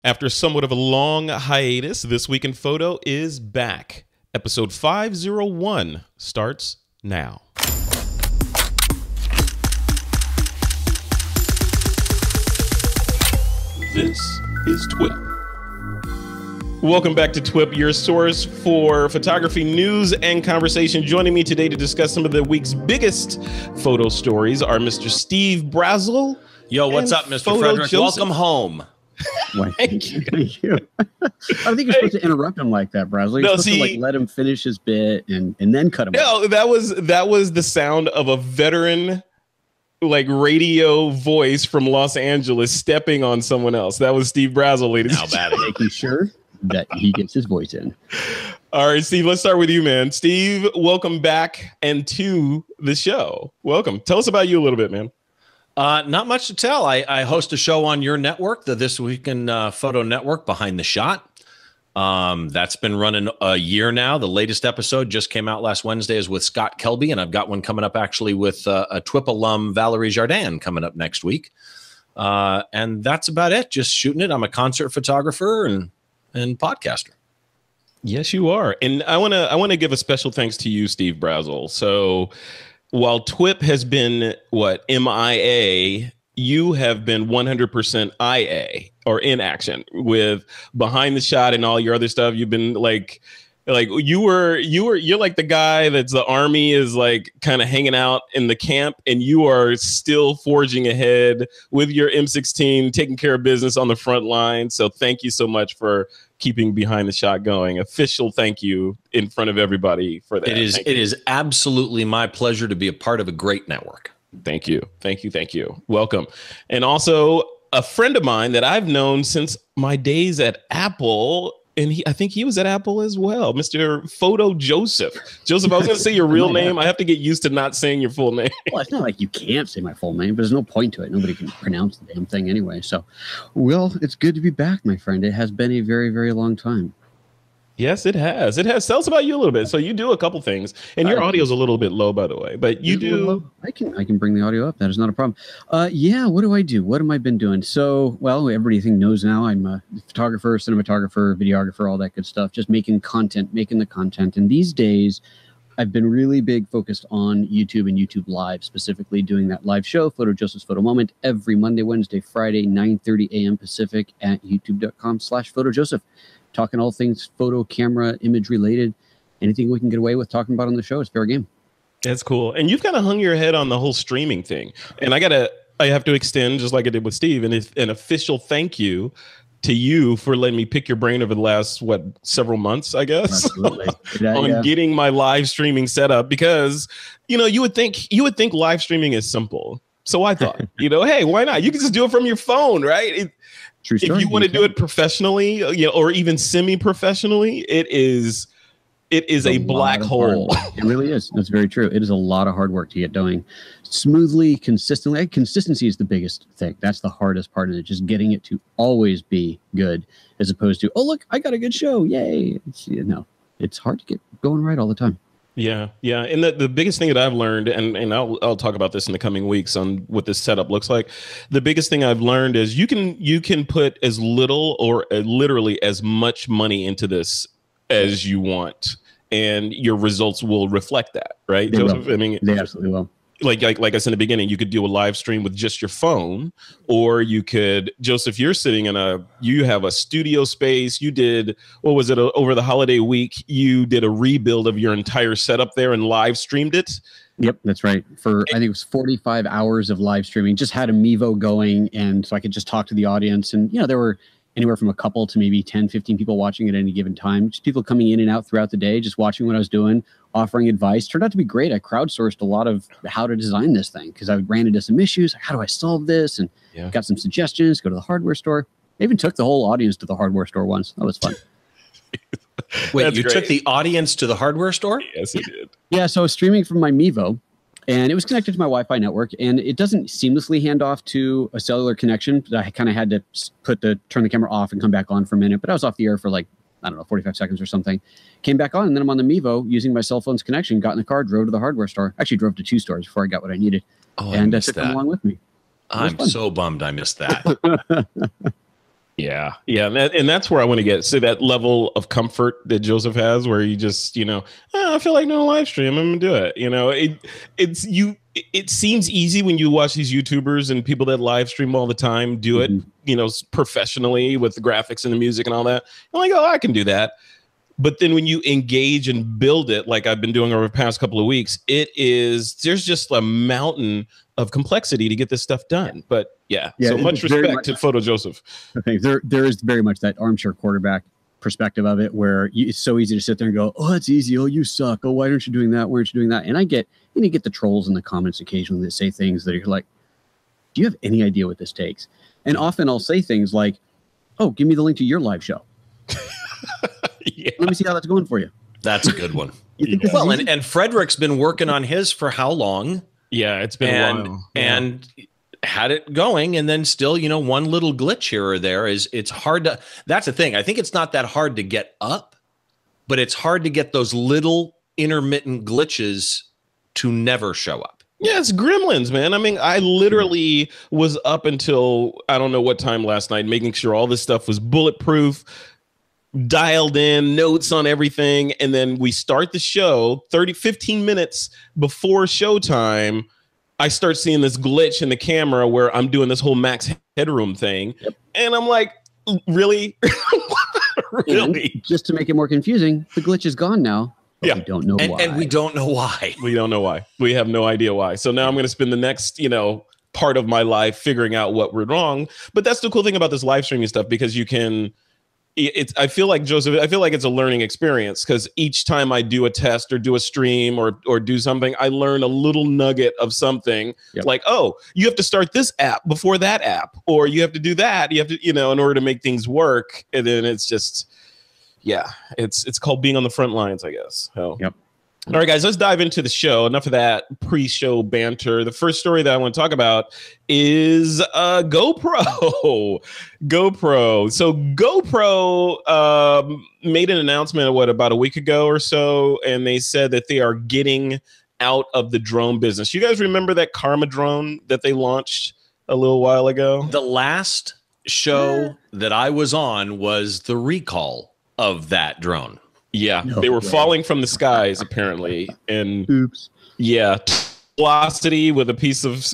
After somewhat of a long hiatus, This Week in Photo is back. Episode 501 starts now. This is TWiP. Welcome back to TWiP, your source for photography news and conversation. Joining me today to discuss some of the week's biggest photo stories are Mr. Steve Brazill. Yo, what's up, Mr. Frederick? Joseph. Welcome home. Why, thank you. I don't think you're supposed to interrupt him like that, Brazill. You're supposed to like let him finish his bit and then cut him off. That was the sound of a veteran like radio voice from Los Angeles stepping on someone else. That was Steve Brazill, ladies. How bad, making sure that he gets his voice in. All right, Steve, let's start with you, man. Steve, welcome back and to the show. Welcome. Tell us about you a little bit, man. Not much to tell. I host a show on your network, the This Week in Photo Network, Behind the Shot. That's been running a year now. The latest episode just came out last Wednesday is with Scott Kelby, and I've got one coming up actually with a TWiP alum, Valerie Jardin, coming up next week. And that's about it. Just shooting it. I'm a concert photographer and podcaster. Yes, you are. And I want to give a special thanks to you, Steve Brazill. So while TWiP has been MIA, you have been 100% IA or in action with Behind the Shot and all your other stuff. You've been like you're like the guy that's the army is like kind of hanging out in the camp, and you are still forging ahead with your M16, taking care of business on the front line. So thank you so much for keeping Behind the Shot going. Official thank you in front of everybody for that. It is absolutely my pleasure to be a part of a great network. Thank you. Thank you. Thank you. Welcome. And also a friend of mine that I've known since my days at Apple, and I think he was at Apple as well, Mr. Photo Joseph. Joseph, I was going to say your real name. I have to get used to not saying your full name. Well, it's not like you can't say my full name, but there's no point to it. Nobody can pronounce the damn thing anyway. So, well, it's good to be back, my friend. It has been a very, very long time. Yes, it has. It has. Tell us about you a little bit. So you do a couple things, and your audio is a little bit low, by the way. But you do. I can bring the audio up. That is not a problem. Yeah. What do I do? What have I been doing? So, well, everybody knows now I'm a photographer, cinematographer, videographer, all that good stuff. Just making the content. And these days, I've been really big focused on YouTube and YouTube Live, specifically doing that live show, Photo Joseph's Photo Moment, every Monday, Wednesday, Friday, 9:30 a.m. Pacific at youtube.com/PhotoJoseph. Talking all things photo, camera, image related. Anything we can get away with talking about on the show is fair game. That's cool. And you've kind of hung your head on the whole streaming thing. And I have to extend, just like I did with Steve, an official thank you to you for letting me pick your brain over the last, several months, I guess, Absolutely. on getting my live streaming set up. Because, you would think live streaming is simple. So I thought, hey, why not? You can just do it from your phone, right? True story. If you want to do it professionally, or even semi-professionally, it is a black hole. It really is. That's very true. It is a lot of hard work to get going smoothly, consistently. Consistency is the biggest thing. That's the hardest part of it. Just getting it to always be good, as opposed to, oh look, I got a good show, yay! It's hard to get going right all the time. Yeah. And the biggest thing that I've learned, and I'll talk about this in the coming weeks on what this setup looks like. The biggest thing I've learned is you can put as little or literally as much money into this as you want, and your results will reflect that, right, Joseph? I mean, they absolutely will. Like I said in the beginning, you could do a live stream with just your phone, or you could, Joseph, you're sitting you have a studio space. You did, over the holiday week, you did a rebuild of your entire setup there and live streamed it. Yep, that's right. I think it was 45 hours of live streaming. Just had a Mevo going, and so I could just talk to the audience. And, there were anywhere from a couple to maybe 10, 15 people watching at any given time. Just people coming in and out throughout the day, just watching what I was doing, offering advice. Turned out to be great. I crowdsourced a lot of how to design this thing because I ran into some issues. How do I solve this? And got some suggestions. Go to the hardware store. I even took the whole audience to the hardware store once. That was fun. Wait, you took the audience to the hardware store? Yes, he did. Yeah, so I was streaming from my Mevo, and it was connected to my Wi-Fi network, and it doesn't seamlessly hand off to a cellular connection. I kind of had to turn the camera off and come back on for a minute, but I was off the air for 45 seconds or something. Came back on, and then I'm on the Mevo using my cell phone's connection, got in the car, drove to the hardware store. Actually drove to 2 stores before I got what I needed. Oh, and I took them along with me. I'm so bummed I missed that. Yeah, yeah, and that's where I want to get. So that level of comfort that Joseph has, where you just, I feel like doing a live stream, I'm gonna do it. It's you. It seems easy when you watch these YouTubers and people that live stream all the time do it, professionally with the graphics and the music and all that. I'm like, oh, I can do that. But then when you engage and build it, like I've been doing over the past couple of weeks, there's just a mountain of complexity to get this stuff done. But yeah, so much respect to Photo Joseph. Okay, there is very much that armchair quarterback perspective of it, where it's so easy to sit there and go, oh, it's easy. Oh, you suck. Oh, why aren't you doing that? Why aren't you doing that? And I get, you get the trolls in the comments occasionally that say things that you're like, do you have any idea what this takes? And often I'll say things like, oh, give me the link to your live show. Yeah. Let me see how that's going for you. That's a good one. Well, and Frederick's been working on his for how long? Yeah, it's been a while. And had it going, and then still, one little glitch here or there it's hard to. That's the thing. I think it's not that hard to get up, but it's hard to get those little intermittent glitches to never show up. Yeah, it's gremlins, man. I mean, I literally was up until I don't know what time last night, making sure all this stuff was bulletproof, dialed in, notes on everything. And then we start the show 15 minutes before showtime. I start seeing this glitch in the camera where I'm doing this whole max headroom thing. Yep. And I'm like, really? Really? And just to make it more confusing, the glitch is gone now. Yeah. We don't know why. And we don't know why. We don't know why. We have no idea why. So now I'm going to spend the next, part of my life figuring out what went wrong. But that's the cool thing about this live streaming stuff, because you can, I feel like, Joseph, I feel like it's a learning experience, because each time I do a test or do a stream or do something, I learn a little nugget of something. Yep. Like, oh, you have to start this app before that app, or you have to do that. You have to, in order to make things work. And then it's just, yeah, it's called being on the front lines, I guess. So. Yep. All right, guys, let's dive into the show. Enough of that pre-show banter. The first story that I want to talk about is GoPro. GoPro. So GoPro made an announcement, about a week ago or so, and they said that they are getting out of the drone business. You guys remember that Karma drone that they launched a little while ago? The last show that I was on was the recall of that drone. Yeah, they were falling from the skies, apparently. And oops. Yeah, velocity with a piece of,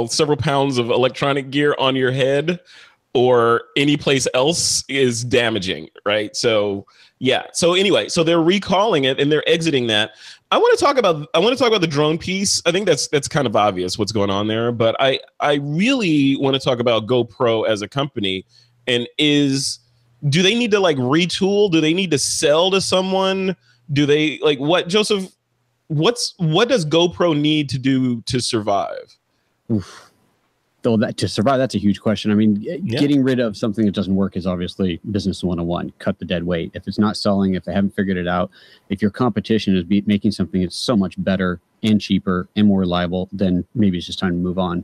several pounds of electronic gear on your head or any place else is damaging, right? So, yeah. So anyway, so they're recalling it and they're exiting that. I want to talk about the drone piece. I think that's kind of obvious what's going on there, but I really want to talk about GoPro as a company, and do they need to retool? Do they need to sell to someone? Do they what, Joseph? What does GoPro need to do to survive? Oof. Though to survive, that's a huge question. I mean, getting rid of something that doesn't work is obviously business 101. Cut the dead weight. If it's not selling, if they haven't figured it out, if your competition is making something that's so much better and cheaper and more reliable, then maybe it's just time to move on.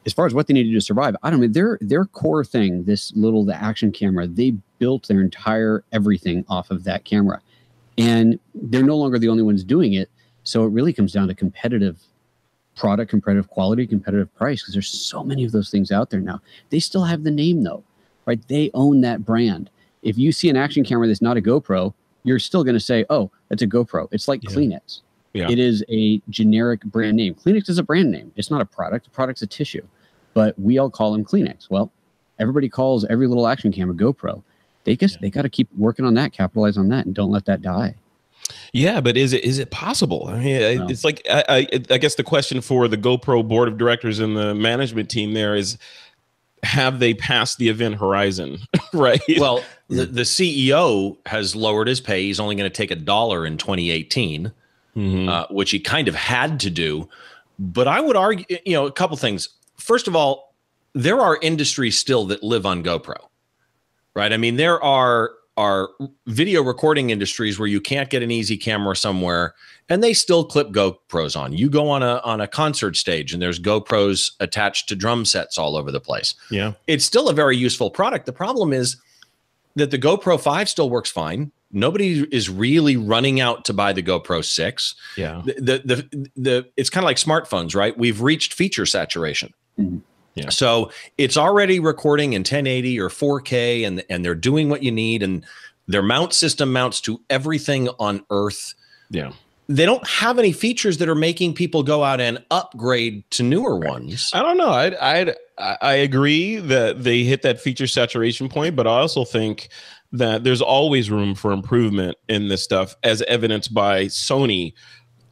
As far as what they need to do to survive, I don't know. Their core thing, the action camera, they built their entire everything off of that camera, and they're no longer the only ones doing it. So it really comes down to competitive product, competitive quality, competitive price, because there's so many of those things out there now. They still have the name though, right? They own that brand. If you see an action camera that's not a GoPro, you're still going to say, oh, that's a GoPro. It's like Kleenex. Yeah. It is a generic brand name. Kleenex is a brand name. It's not a product. The product's a tissue, but we all call them Kleenex. Well, everybody calls every little action camera GoPro. They got to keep working on that, capitalize on that, and don't let that die. Yeah, but is it possible? I mean, it's like I guess the question for the GoPro board of directors and the management team there is, have they passed the event horizon? Right. Well, the CEO has lowered his pay. He's only going to take $1 in 2018, which he kind of had to do. But I would argue, a couple things. First of all, there are industries still that live on GoPro, right? I mean, there are video recording industries where you can't get an easy camera somewhere and they still clip GoPros on. You go on a concert stage and there's GoPros attached to drum sets all over the place. Yeah. It's still a very useful product. The problem is that the GoPro 5 still works fine. Nobody is really running out to buy the GoPro 6. Yeah. It's kind of like smartphones, right? We've reached feature saturation. Yeah. So it's already recording in 1080 or 4K, and they're doing what you need, and their mount system mounts to everything on Earth. Yeah. They don't have any features that are making people go out and upgrade to newer ones. I don't know. I agree that they hit that feature saturation point, but I also think that there's always room for improvement in this stuff, as evidenced by Sony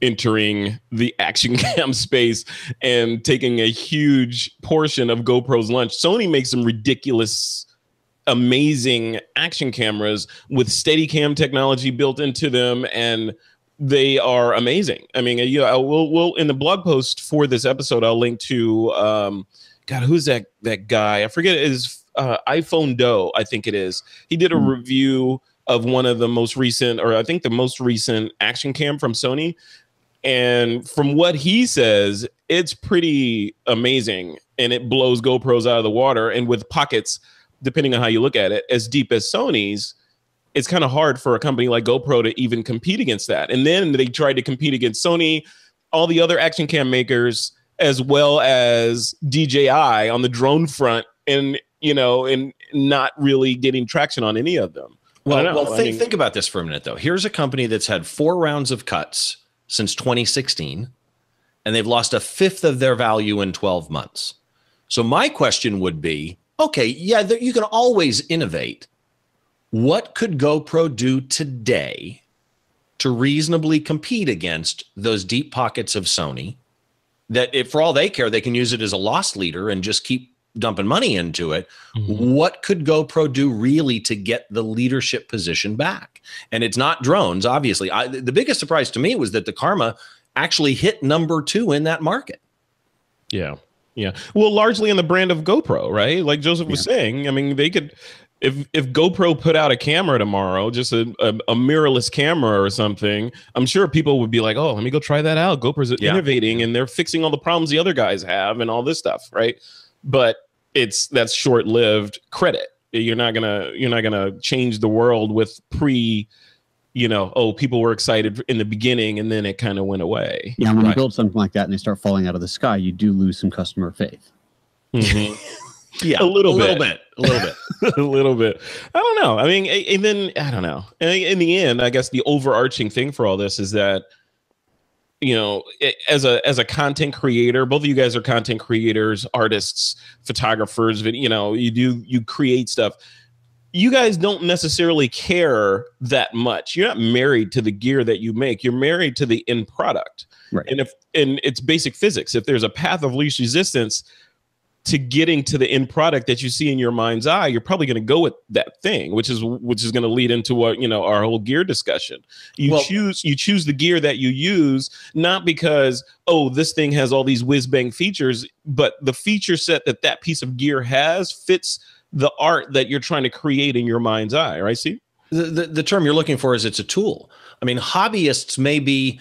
entering the action cam space and taking a huge portion of GoPro's lunch. Sony makes some ridiculous, amazing action cameras with Steadicam technology built into them, and they are amazing. I mean, we'll in the blog post for this episode, I'll link to God, who's that guy? I forget his iPhone Doe, I think it is. He did a review of one of the most recent, or I think the most recent action cam from Sony. And from what he says, it's pretty amazing, and it blows GoPros out of the water. And with pockets, depending on how you look at it, as deep as Sony's, it's kind of hard for a company like GoPro to even compete against that. And then they tried to compete against Sony, all the other action cam makers, as well as DJI on the drone front, and and not really getting traction on any of them. Think about this for a minute, though. Here's a company that's had 4 rounds of cuts since 2016, and they've lost a fifth of their value in 12 months. So my question would be, okay, yeah, you can always innovate. What could GoPro do today to reasonably compete against those deep pockets of Sony, that if for all they care, they can use it as a loss leader and just keep dumping money into it? Mm-hmm. What could GoPro do really to get the leadership position back? And it's not drones, obviously. The biggest surprise to me was that the Karma actually hit number 2 in that market. Yeah. Yeah. Well, largely in the brand of GoPro, right? Like Joseph was saying, I mean, they could, if GoPro put out a camera tomorrow, just a mirrorless camera or something, I'm sure people would be like, oh, let me go try that out. GoPro's innovating, and they're fixing all the problems the other guys have and all this stuff, right? But that's short-lived credit. You're not gonna change the world with people were excited in the beginning and then it kind of went away. Yeah, when you build something like that and they start falling out of the sky, you do lose some customer faith. Mm-hmm. Yeah, a little bit. A little bit. I don't know. I mean, and then I don't know. In the end, I guess the overarching thing for all this is that, as a content creator, both of you guys are content creators, artists, photographers. You create stuff. You guys don't necessarily care that much. You're not married to the gear that you make. You're married to the end product. Right. And it's basic physics. If there's a path of least resistance to getting to the end product that you see in your mind's eye, you're probably going to go with that thing, which is going to lead into what, our whole gear discussion. You choose the gear that you use, not because, this thing has all these whiz bang features, but the feature set that piece of gear has fits the art that you're trying to create in your mind's eye, right? See, the term you're looking for is it's a tool. I mean, hobbyists may be,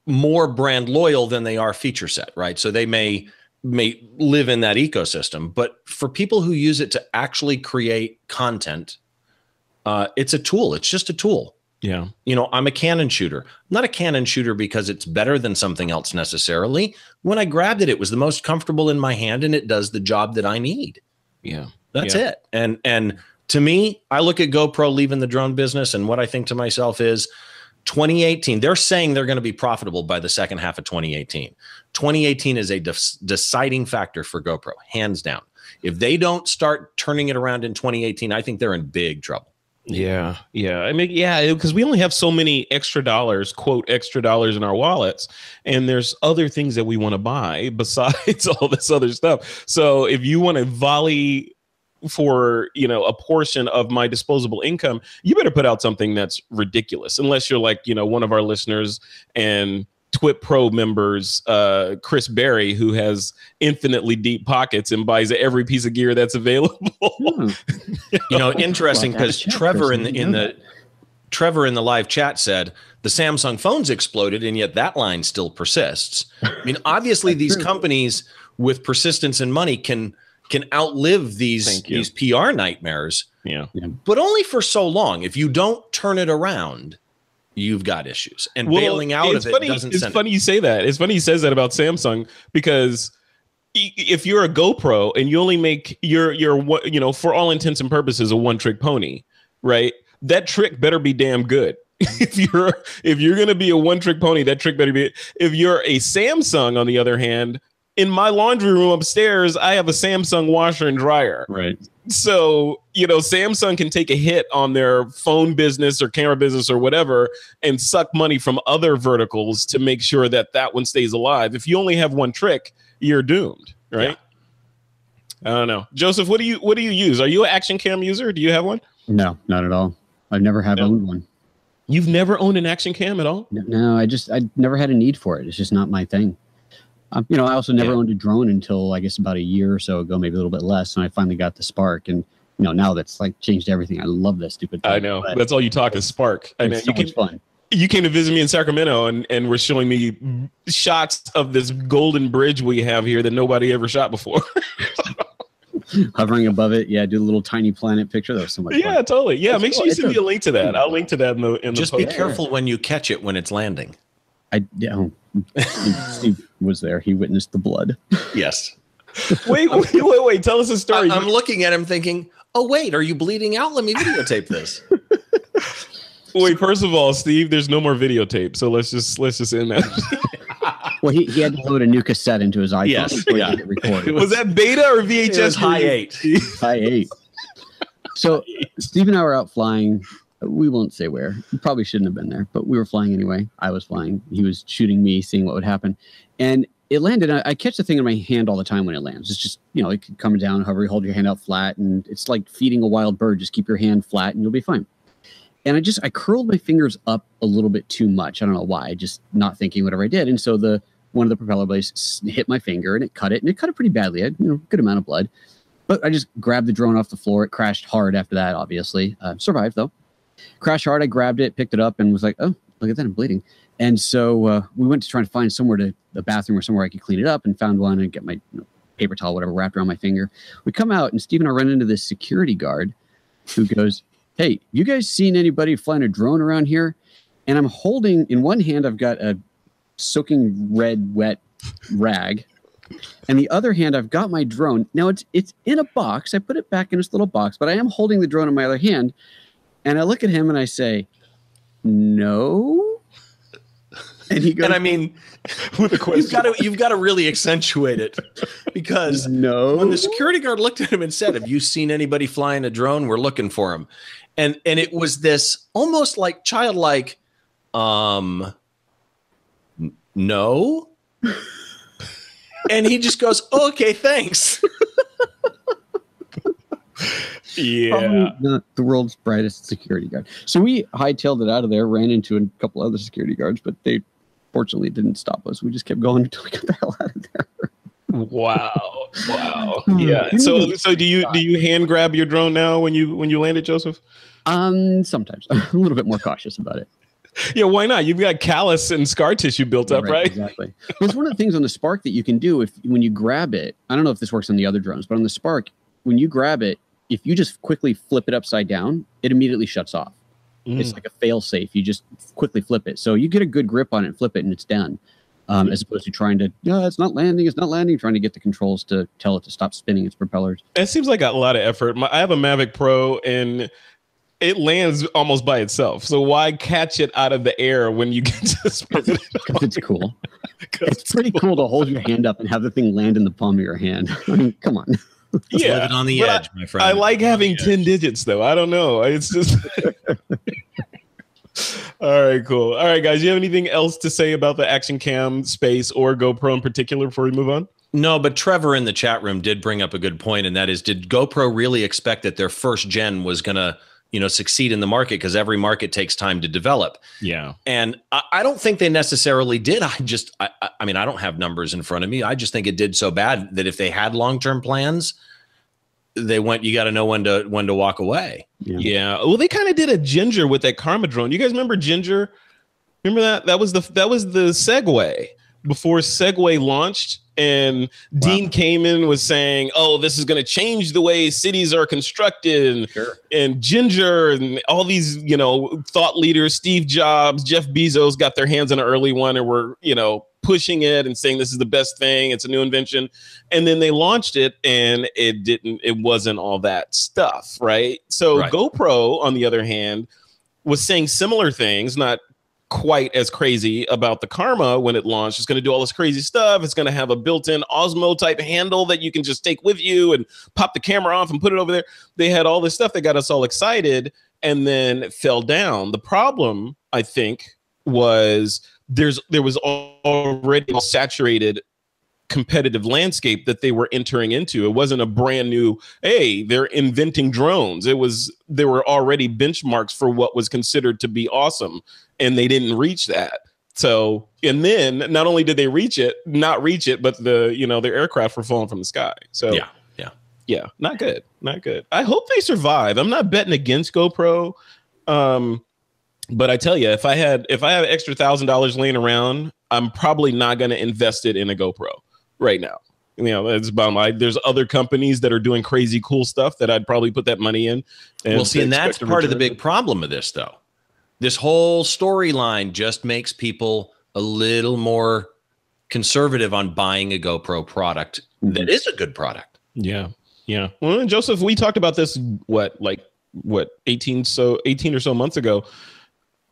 more brand loyal than they are feature set, right? So they may live in that ecosystem, but for people who use it to actually create content, it's a tool. It's just a tool. Yeah. I'm a Canon shooter. I'm not a Canon shooter because it's better than something else necessarily. When I grabbed it, it was the most comfortable in my hand, and it does the job that I need. Yeah. That's it. And to me, I look at GoPro leaving the drone business, and what I think to myself is 2018, they're saying they're going to be profitable by the second half of 2018. 2018 is a deciding factor for GoPro, hands down. If they don't start turning it around in 2018, I think they're in big trouble. Yeah. Yeah. I mean, because we only have so many extra dollars, quote, extra dollars in our wallets. And there's other things that we want to buy besides all this other stuff. So if you want to volley for, a portion of my disposable income, you better put out something that's ridiculous, unless you're like, one of our listeners and TWiP Pro members, Chris Berry, who has infinitely deep pockets and buys every piece of gear that's available. Interesting, because Trevor in the live chat said the Samsung phones exploded, and yet that line still persists. I mean, obviously these companies with persistence and money can outlive these PR nightmares. Yeah. But only for so long. If you don't turn it around, you've got issues. And bailing out of it doesn't. It's funny you say that. It's funny he says that about Samsung, because if you're a GoPro and you only make for all intents and purposes, a one-trick pony, right? That trick better be damn good. If you're gonna be a one-trick pony, that trick better be. If you're a Samsung, on the other hand, in my laundry room upstairs, I have a Samsung washer and dryer. Right. So, Samsung can take a hit on their phone business or camera business or whatever and suck money from other verticals to make sure that one stays alive. If you only have one trick, you're doomed, right? Yeah. I don't know. Joseph, what do you use? Are you an action cam user? Do you have one? No, not at all. I've never owned one. You've never owned an action cam at all? No, I never had a need for it. It's just not my thing. I also never owned a drone until I guess about a year or so ago, maybe a little bit less. And I finally got the Spark, and now that's like changed everything. I love that stupid thing. I know. That's all you talk is Spark. I know. It's so much fun. You came to visit me in Sacramento and were showing me shots of this golden bridge we have here that nobody ever shot before. Hovering above it, do the little tiny planet picture. That was so much fun. Yeah, totally. Yeah, make sure you send me a link to that. I'll link to that in the Just post. be careful when you catch it when it's landing. Steve was there. He witnessed the blood. Yes. Wait. Tell us a story. I'm looking at him thinking, oh, wait, are you bleeding out? Let me videotape this. Wait, first of all, Steve, there's no more videotape. So let's just end that. Well, he had to load a new cassette into his iPhone. Yes, before he could get recorded. Was that beta or VHS? It was high 8. High 8. So Steve and I were out flying. We won't say where. We probably shouldn't have been there, but we were flying anyway. I was flying. He was shooting me, seeing what would happen. And it landed. I catch the thing in my hand all the time when it lands. It's just, it could come down, hover, you hold your hand out flat, and it's like feeding a wild bird. Just keep your hand flat and you'll be fine. And I curled my fingers up a little bit too much. I don't know why, just not thinking whatever I did. And so one of the propeller blades hit my finger and it cut it pretty badly. I had good amount of blood. But I just grabbed the drone off the floor. It crashed hard after that, obviously. Survived, though. Crashed hard. I grabbed it, picked it up, and was like, oh, look at that, I'm bleeding. And so we went to try and find the bathroom or somewhere I could clean it up, and found one and get my paper towel, whatever, wrapped around my finger. We come out, and Steve and I run into this security guard who goes, hey, you guys seen anybody flying a drone around here? And I'm holding, in one hand, I've got a soaking red, wet rag. And the other hand, I've got my drone. Now, it's in a box. I put it back in this little box, but I am holding the drone in my other hand. And I look at him and I say, no. And he goes, and I mean, with a question, you've got to really accentuate it, because when the security guard looked at him and said, have you seen anybody flying a drone? We're looking for him. And it was this almost like childlike, no. And he just goes, oh, okay, thanks. Yeah. Probably not the world's brightest security guard. So we hightailed it out of there, ran into a couple other security guards, but they fortunately didn't stop us. We just kept going until we got the hell out of there. Wow. Yeah. So do you hand grab your drone now when you land it, Joseph? Sometimes. I'm a little bit more cautious about it. Yeah, why not? You've got callus and scar tissue built up, right? Exactly. Well, it's one of the things on the Spark that you can do when you grab it. I don't know if this works on the other drones, but on the Spark, when you grab it, if you just quickly flip it upside down, it immediately shuts off. It's like a fail safe. You just quickly flip it. So you get a good grip on it and flip it and it's done. As opposed to trying to, it's not landing, trying to get the controls to tell it to stop spinning its propellers. It seems like a lot of effort. I have a Mavic Pro and it lands almost by itself. So why catch it out of the air when you get to spin it? Because it's cool. It's pretty cool to hold your hand up and have the thing land in the palm of your hand. I mean, come on. Living on the edge, my friend. I like having 10 digits, though. I don't know. It's just... All right, cool. All right, guys, you have anything else to say about the action cam space or GoPro in particular before we move on? No, but Trevor in the chat room did bring up a good point, and that is, did GoPro really expect that their first gen was going to succeed in the market? Because every market takes time to develop. Yeah. And I don't think they necessarily did. I mean, I don't have numbers in front of me. I just think it did so bad that if they had long-term plans, they went, you got to know when to walk away. Yeah. Well, they kind of did a Ginger with that Karma drone. You guys remember Ginger? Remember that? That was the Segway before Segway launched. And Dean Kamen was saying, oh, this is going to change the way cities are constructed. Sure. And Ginger and all these, thought leaders, Steve Jobs, Jeff Bezos got their hands on an early one and were, pushing it and saying this is the best thing, it's a new invention. And then they launched it and it wasn't all that stuff, right? So GoPro, on the other hand, was saying similar things, not quite as crazy about the Karma when it launched. It's going to do all this crazy stuff. It's going to have a built-in Osmo type handle that you can just take with you and pop the camera off and put it over there. They had all this stuff that got us all excited and then it fell down. The problem, I think, was there was already a saturated competitive landscape that they were entering into. It wasn't a brand new, hey, they're inventing drones. There were already benchmarks for what was considered to be awesome, and they didn't reach that. So, and then not only did they not reach it, but their aircraft were falling from the sky. So yeah, not good. I hope they survive. I'm not betting against GoPro. But I tell you, if I have extra $1,000 laying around, I'm probably not going to invest it in a GoPro right now. It's about there's other companies that are doing crazy cool stuff that I'd probably put that money in. And that's part of the big problem of this, though. This whole storyline just makes people a little more conservative on buying a GoPro product that is a good product. Yeah. Well, Joseph, we talked about this 18 or so months ago.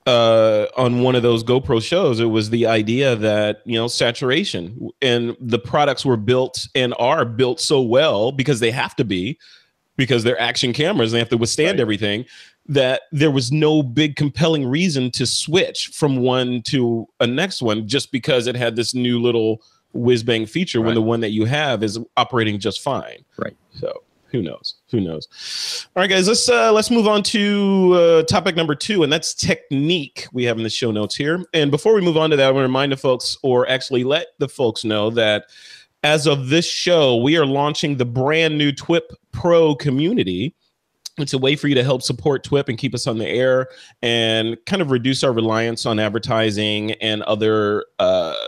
On one of those GoPro shows, it was the idea that, saturation, and the products were built and are built so well because they have to be, because they're action cameras and they have to withstand everything, that there was no big compelling reason to switch from one to a next one just because it had this new little whiz bang feature when the one that you have is operating just fine. Right. So who knows? All right, guys, let's move on to topic number 2, and that's technique. We have in the show notes here. And before we move on to that, I want to remind the folks, or actually let the folks know, that as of this show, we are launching the brand new TWiP Pro community. It's a way for you to help support TWiP and keep us on the air and kind of reduce our reliance on advertising and other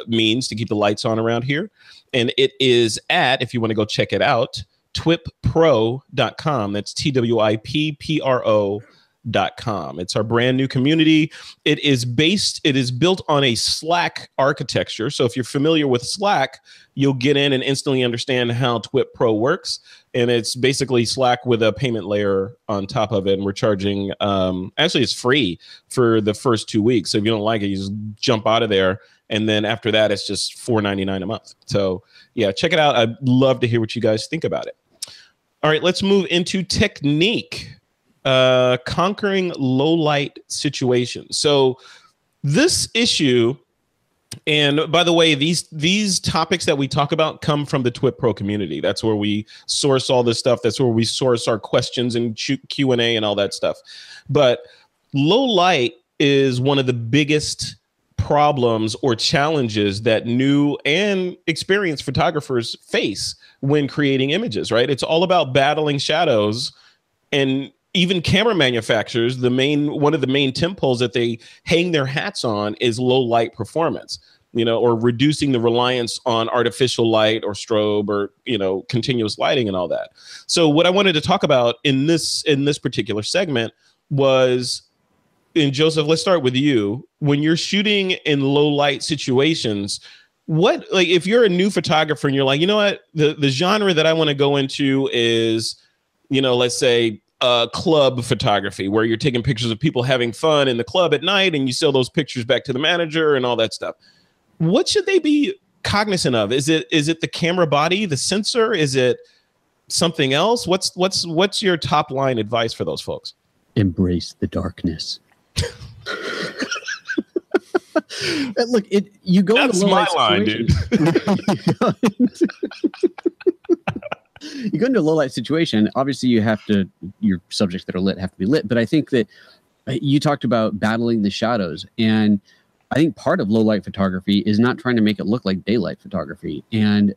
means to keep the lights on around here. And it is if you want to go check it out, TWiPpro.com. That's TWiPpro.com. It's our brand new community. It is built on a Slack architecture. So if you're familiar with Slack, you'll get in and instantly understand how TWiP Pro works. And it's basically Slack with a payment layer on top of it. And we're charging, actually it's free for the first 2 weeks. So if you don't like it, you just jump out of there. And then after that, it's just $4.99 a month. So yeah, check it out. I'd love to hear what you guys think about it. All right, let's move into technique, conquering low light situations. So this issue, and by the way, these topics that we talk about come from the TWiP Pro community. That's where we source all this stuff. That's where we source our questions and Q&A and all that stuff. But low light is one of the biggest problems or challenges that new and experienced photographers face when creating images, right? It's all about battling shadows, and even camera manufacturers, one of the main temples that they hang their hats on is low light performance, or reducing the reliance on artificial light or strobe or, continuous lighting and all that. So what I wanted to talk about in this particular segment was, and Joseph, let's start with you. When you're shooting in low light situations, if you're a new photographer and you're like, you know what, the genre that I want to go into is, let's say club photography, where you're taking pictures of people having fun in the club at night and you sell those pictures back to the manager and all that stuff. What should they be cognizant of? Is it the camera body, the sensor? Is it something else? What's your top line advice for those folks? Embrace the darkness. Look, you go. That's my line, dude. You go into a low light situation. Obviously, your subjects that are lit have to be lit. But I think that you talked about battling the shadows, and I think part of low light photography is not trying to make it look like daylight photography and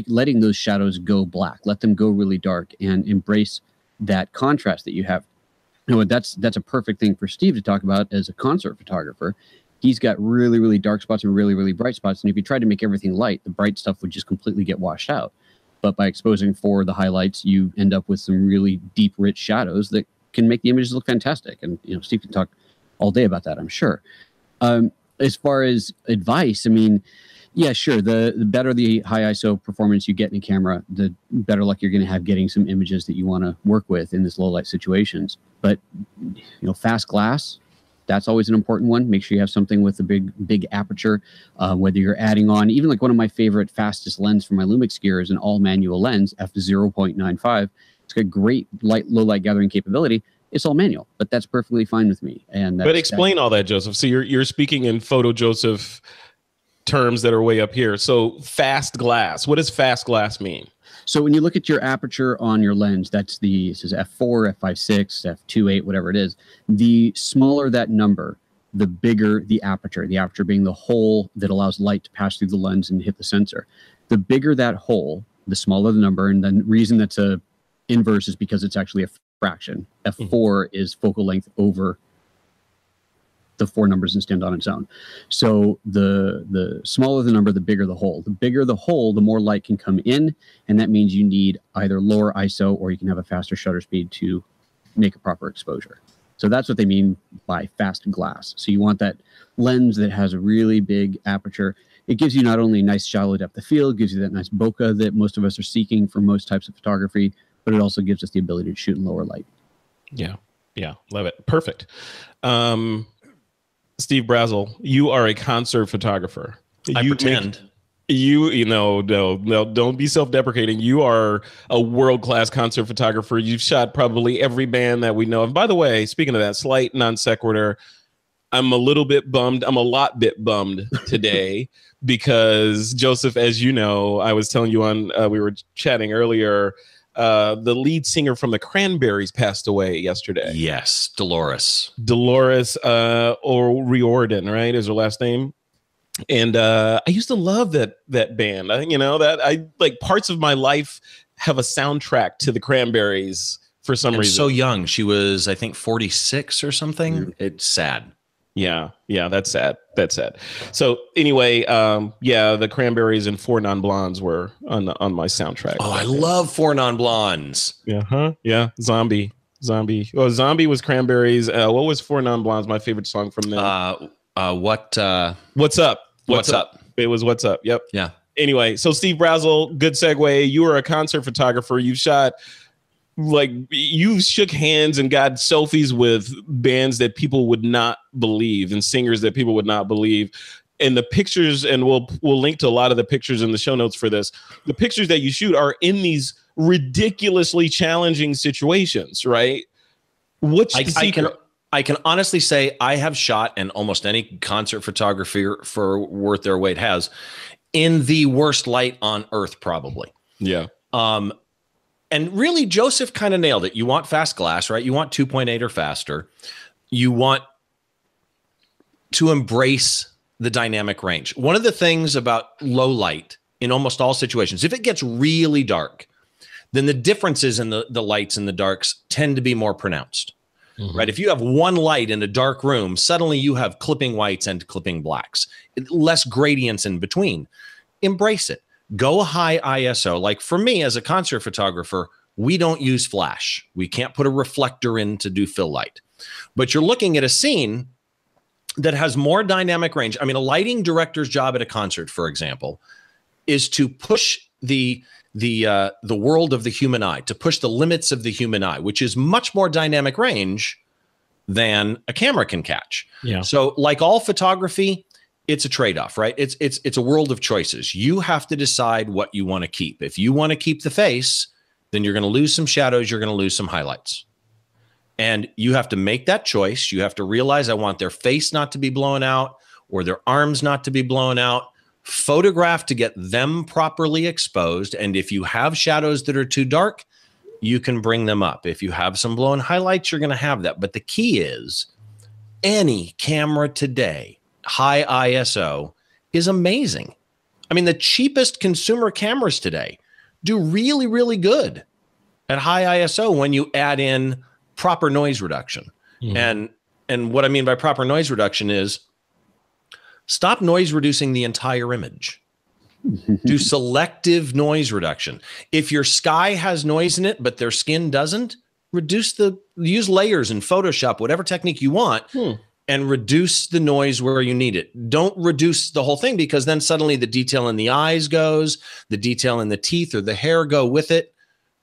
letting those shadows go black, let them go really dark, and embrace that contrast that you have. That's a perfect thing for Steve to talk about as a concert photographer. He's got really, really dark spots and really, really bright spots. And if you tried to make everything light, the bright stuff would just completely get washed out. But by exposing for the highlights, you end up with some really deep, rich shadows that can make the images look fantastic. And Steve can talk all day about that, I'm sure. As far as advice, Yeah, sure. The better the high ISO performance you get in a camera, the better luck you're going to have getting some images that you want to work with in this low light situations. But fast glass, that's always an important one. Make sure you have something with a big aperture. Whether you're adding on, even like one of my favorite fastest lens for my Lumix gear is an all manual lens, f0.95. It's got great low light gathering capability. It's all manual, but that's perfectly fine with me. But explain all that, Joseph. So you're speaking in Photo Joseph terms that are way up here. So fast glass. What does fast glass mean? So when you look at your aperture on your lens, it says f4, f5.6, f2.8, whatever it is. The smaller that number, the bigger the aperture. The aperture being the hole that allows light to pass through the lens and hit the sensor. The bigger that hole, the smaller the number. And the reason that's a inverse is because it's actually a fraction. F4 is focal length over the 4 numbers and stand on its own. So the smaller the number, the bigger the hole. The bigger the hole, the more light can come in, and that means you need either lower ISO or you can have a faster shutter speed to make a proper exposure. So that's what they mean by fast glass. So you want that lens that has a really big aperture. It gives you not only nice shallow depth of field, gives you that nice bokeh that most of us are seeking for most types of photography, but it also gives us the ability to shoot in lower light. Yeah, love it. Perfect. Steve Brazill, you are a concert photographer. I pretend. No, don't be self-deprecating. You are a world-class concert photographer. You've shot probably every band that we know of. By the way, speaking of that, slight non sequitur, I'm a lot bit bummed today because Joseph, as you know, I was telling you we were chatting earlier, the lead singer from the Cranberries passed away yesterday. Yes, Dolores O'Riordan, right, is her last name. And I used to love that band. I like parts of my life have a soundtrack to the Cranberries for some reason. So young, she was, I think, 46 or something. It's sad. Yeah, that's sad. So anyway, the Cranberries and Four Non Blondes were on my soundtrack. Oh, I love Four Non Blondes. Yeah. Zombie. Oh, Zombie was Cranberries. What was Four Non Blondes? My favorite song from them. What's up? What's up? It was What's Up. Yep. Yeah. Anyway, so Steve Brazill, good segue. You are a concert photographer. You've shot, you shook hands and got selfies with bands that people would not believe and singers that people would not believe. And the pictures, and we'll link to a lot of the pictures in the show notes for this. The pictures that you shoot are in these ridiculously challenging situations, right? What's the secret? I can honestly say I have shot, and almost any concert photographer for worth their weight has, in the worst light on earth, probably. Yeah. And really, Joseph kind of nailed it. You want fast glass, right? You want 2.8 or faster. You want to embrace the dynamic range. One of the things about low light in almost all situations, if it gets really dark, then the differences in the lights and the darks tend to be more pronounced. Right? If you have one light in a dark room, suddenly you have clipping whites and clipping blacks, less gradients in between. Embrace it. Go high ISO. Like for me as a concert photographer, we don't use flash. We can't put a reflector in to do fill light. But you're looking at a scene that has more dynamic range. I mean, a lighting director's job at a concert, for example, is to push the world of the human eye, to push the limits of the human eye, which is much more dynamic range than a camera can catch. Yeah. So like all photography, it's a trade-off, right? It's a world of choices. You have to decide what you want to keep. If you want to keep the face, then you're going to lose some shadows. You're going to lose some highlights. And you have to make that choice. You have to realize I want their face not to be blown out or their arms not to be blown out. Photograph to get them properly exposed. And if you have shadows that are too dark, you can bring them up. If you have some blown highlights, you're going to have that. But the key is any camera today, high ISO, is amazing. I mean, the cheapest consumer cameras today do really, really good at high ISO when you add in proper noise reduction. And what I mean by proper noise reduction is stop noise reducing the entire image. Do selective noise reduction. If your sky has noise in it, but their skin doesn't, use layers in Photoshop, whatever technique you want. and reduce the noise where you need it. Don't reduce the whole thing, because then suddenly the detail in the eyes goes, the detail in the teeth or the hair go with it.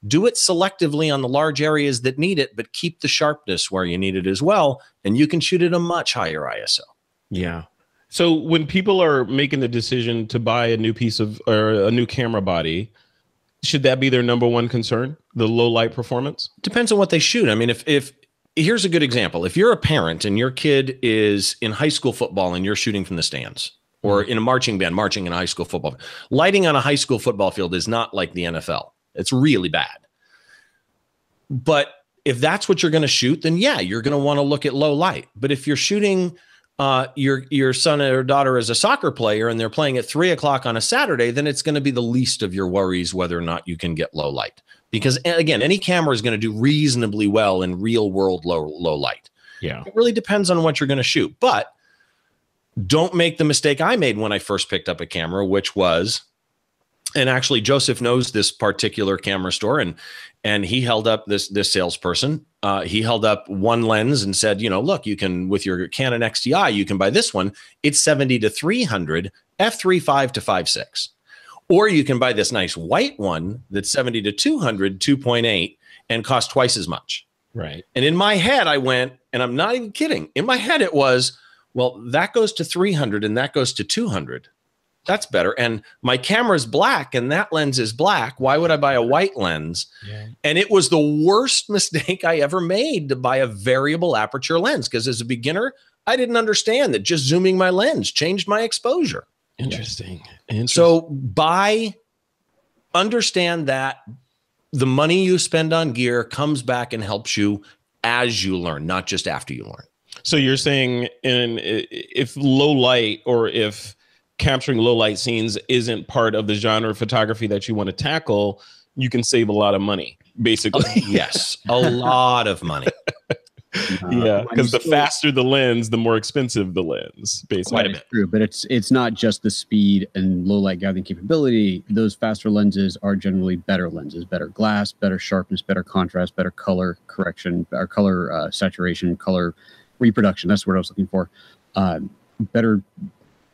Do it selectively on the large areas that need it, but keep the sharpness where you need it as well. And you can shoot at a much higher ISO. Yeah. So when people are making the decision to buy a new piece of, or a new camera body, should that be their number one concern? The low light performance? Depends on what they shoot. I mean, if here's a good example. If you're a parent and your kid is in high school football and you're shooting from the stands, or in a marching band, marching in a high school football, lighting on a high school football field is not like the NFL. It's really bad. But if that's what you're going to shoot, then yeah, you're going to want to look at low light. But if you're shooting your son or daughter as a soccer player and they're playing at 3 o'clock on a Saturday, then it's going to be the least of your worries whether or not you can get low light. Because again, any camera is going to do reasonably well in real world low light. Yeah. It really depends on what you're going to shoot. But don't make the mistake I made when I first picked up a camera, which was, and actually Joseph knows this particular camera store, and he held up this salesperson. He held up one lens and said, you know, look, you can, with your Canon XTI, you can buy this one. It's 70 to 300, f3.5 to 5.6. Or you can buy this nice white one that's 70 to 200, 2.8, and cost twice as much. Right. And in my head, I went, and I'm not even kidding. In my head, it was, well, that goes to 300 and that goes to 200. That's better. And my camera's black and that lens is black. Why would I buy a white lens? Yeah. And it was the worst mistake I ever made to buy a variable aperture lens, because as a beginner, I didn't understand that just zooming my lens changed my exposure. Interesting. So understand that the money you spend on gear comes back and helps you as you learn, not just after you learn. So you're saying if low light, or if capturing low light scenes isn't part of the genre of photography that you want to tackle, you can save a lot of money, basically. Yes, a lot of money. Yeah, because the faster the lens, the more expensive the lens, basically. Quite a bit. True, but it's not just the speed and low light gathering capability. Those faster lenses are generally better lenses, better glass, better sharpness, better contrast, better color correction, or color saturation, color reproduction. That's what I was looking for. Better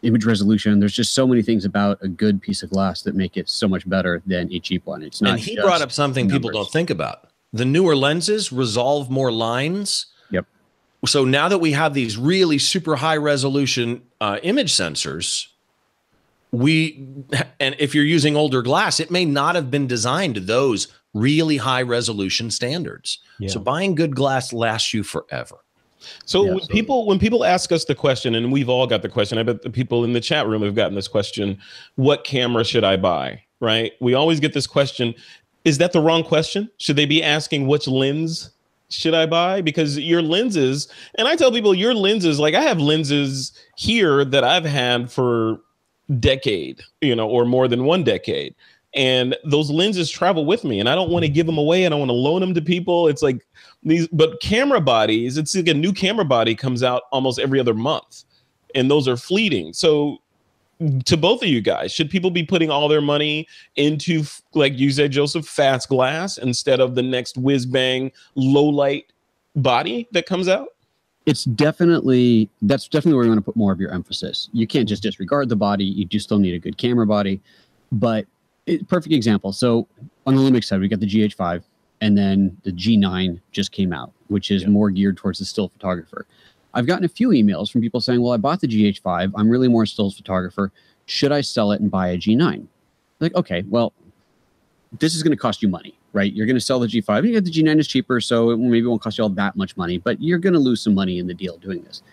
image resolution. There's just so many things about a good piece of glass that make it so much better than a cheap one. It's not. And he brought up something people don't think about. The newer lenses resolve more lines. Yep. So now that we have these really super high resolution image sensors, and if you're using older glass, it may not have been designed to those really high resolution standards. Yeah. So buying good glass lasts you forever. So yeah, when people ask us the question, and we've all got the question, I bet the people in the chat room have gotten this question, what camera should I buy? Right? We always get this question. Is that the wrong question? Should they be asking which lens should I buy? Because your lenses, and I tell people your lenses, like I have lenses here that I've had for decade, or more than one decade. And those lenses travel with me, and I don't want to give them away. I don't want to loan them to people. It's like but camera bodies, it's like a new camera body comes out almost every other month, and those are fleeting. So to both of you guys, should people be putting all their money into, like you said, Joseph, fast glass instead of the next whiz bang low light body that comes out? That's definitely where you want to put more of your emphasis. You can't just disregard the body. You do still need a good camera body, but perfect example. So on the Lumix side, we got the GH5, and then the G9 just came out, which is more geared towards the still photographer. I've gotten a few emails from people saying, well, I bought the GH5. I'm really more stills photographer. Should I sell it and buy a G9? Like, okay, well, this is going to cost you money, right? You're going to sell the G5. You get the G9 is cheaper, so maybe it won't cost you all that much money, but you're going to lose some money in the deal doing this.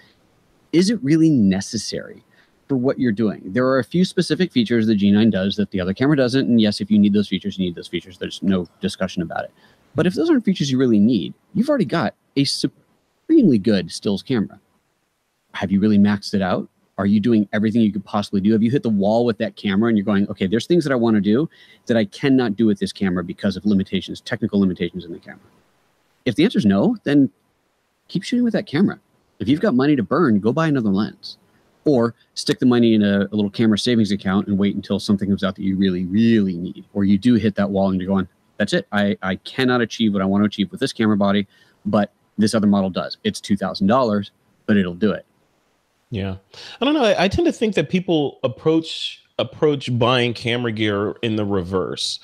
Is it really necessary for what you're doing? There are a few specific features the G9 does that the other camera doesn't. And yes, if you need those features, you need those features. There's no discussion about it. But if those aren't features you really need, you've already got a supremely good stills camera. Have you really maxed it out? Are you doing everything you could possibly do? Have you hit the wall with that camera and you're going, okay, there's things that I want to do that I cannot do with this camera because of limitations, technical limitations in the camera? If the answer is no, then keep shooting with that camera. If you've got money to burn, go buy another lens. Or stick the money in a little camera savings account and wait until something comes out that you really, really need. Or you do hit that wall and you're going, that's it. I cannot achieve what I want to achieve with this camera body, but this other model does. It's $2,000, but it'll do it. Yeah. I don't know. I tend to think that people approach buying camera gear in the reverse.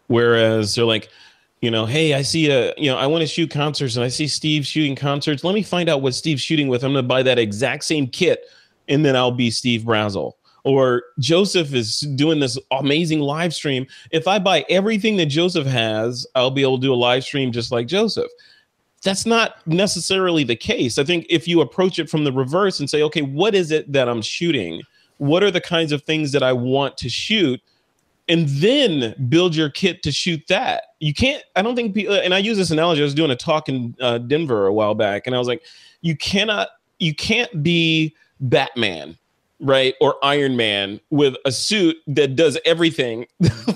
Whereas they're like, hey, I see I want to shoot concerts and I see Steve shooting concerts. Let me find out what Steve's shooting with. I'm going to buy that exact same kit and then I'll be Steve Brazill. Or Joseph is doing this amazing live stream. If I buy everything that Joseph has, I'll be able to do a live stream just like Joseph. That's not necessarily the case. I think if you approach it from the reverse and say, okay, what is it that I'm shooting? What are the kinds of things that I want to shoot? And then build your kit to shoot that. You can't, I don't think people, and I use this analogy. I was doing a talk in Denver a while back, and I was like, you can't be Batman, right? Or Iron Man with a suit that does everything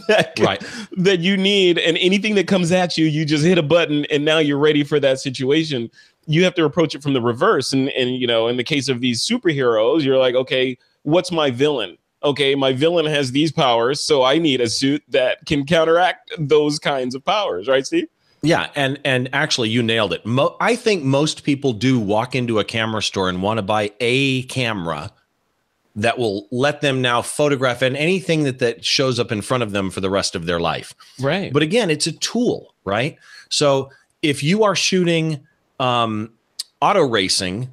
that you need, and anything that comes at you, you just hit a button and now you're ready for that situation. You have to approach it from the reverse. And in the case of these superheroes, you're like, okay, what's my villain? Okay, my villain has these powers, so I need a suit that can counteract those kinds of powers, right, Steve? Yeah, and actually, you nailed it. I think most people do walk into a camera store and want to buy a camera that will let them now photograph and anything that shows up in front of them for the rest of their life. Right. But again, it's a tool, right? So if you are shooting auto racing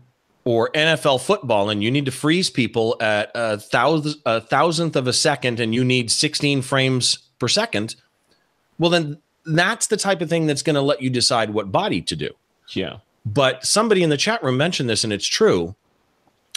or NFL football and you need to freeze people at a thousandth of a second and you need 16 frames per second, well, then that's the type of thing that's going to let you decide what body to do. Yeah. But somebody in the chat room mentioned this, and it's true.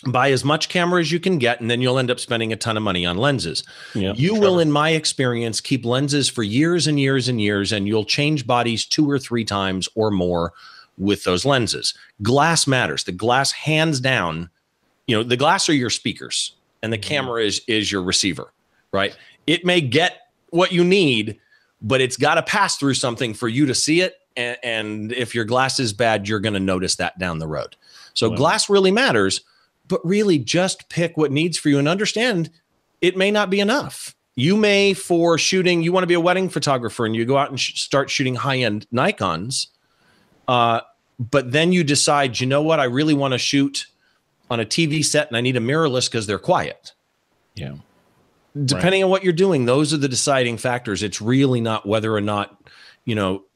Buy as much camera as you can get, and then you'll end up spending a ton of money on lenses. Yeah, you will, in my experience, keep lenses for years and years and years, and you'll change bodies 2 or 3 times or more with those lenses. Glass matters. The glass, hands down, the glass are your speakers, and the camera is your receiver, right? It may get what you need, but it's got to pass through something for you to see it. And if your glass is bad, you're going to notice that down the road. So glass really matters. But really just pick what needs for you and understand it may not be enough. You may, for shooting, you want to be a wedding photographer and you go out and start shooting high-end Nikons. But then you decide, you know what, I really want to shoot on a TV set and I need a mirrorless because they're quiet. Yeah. Depending on what you're doing, those are the deciding factors. It's really not whether or not,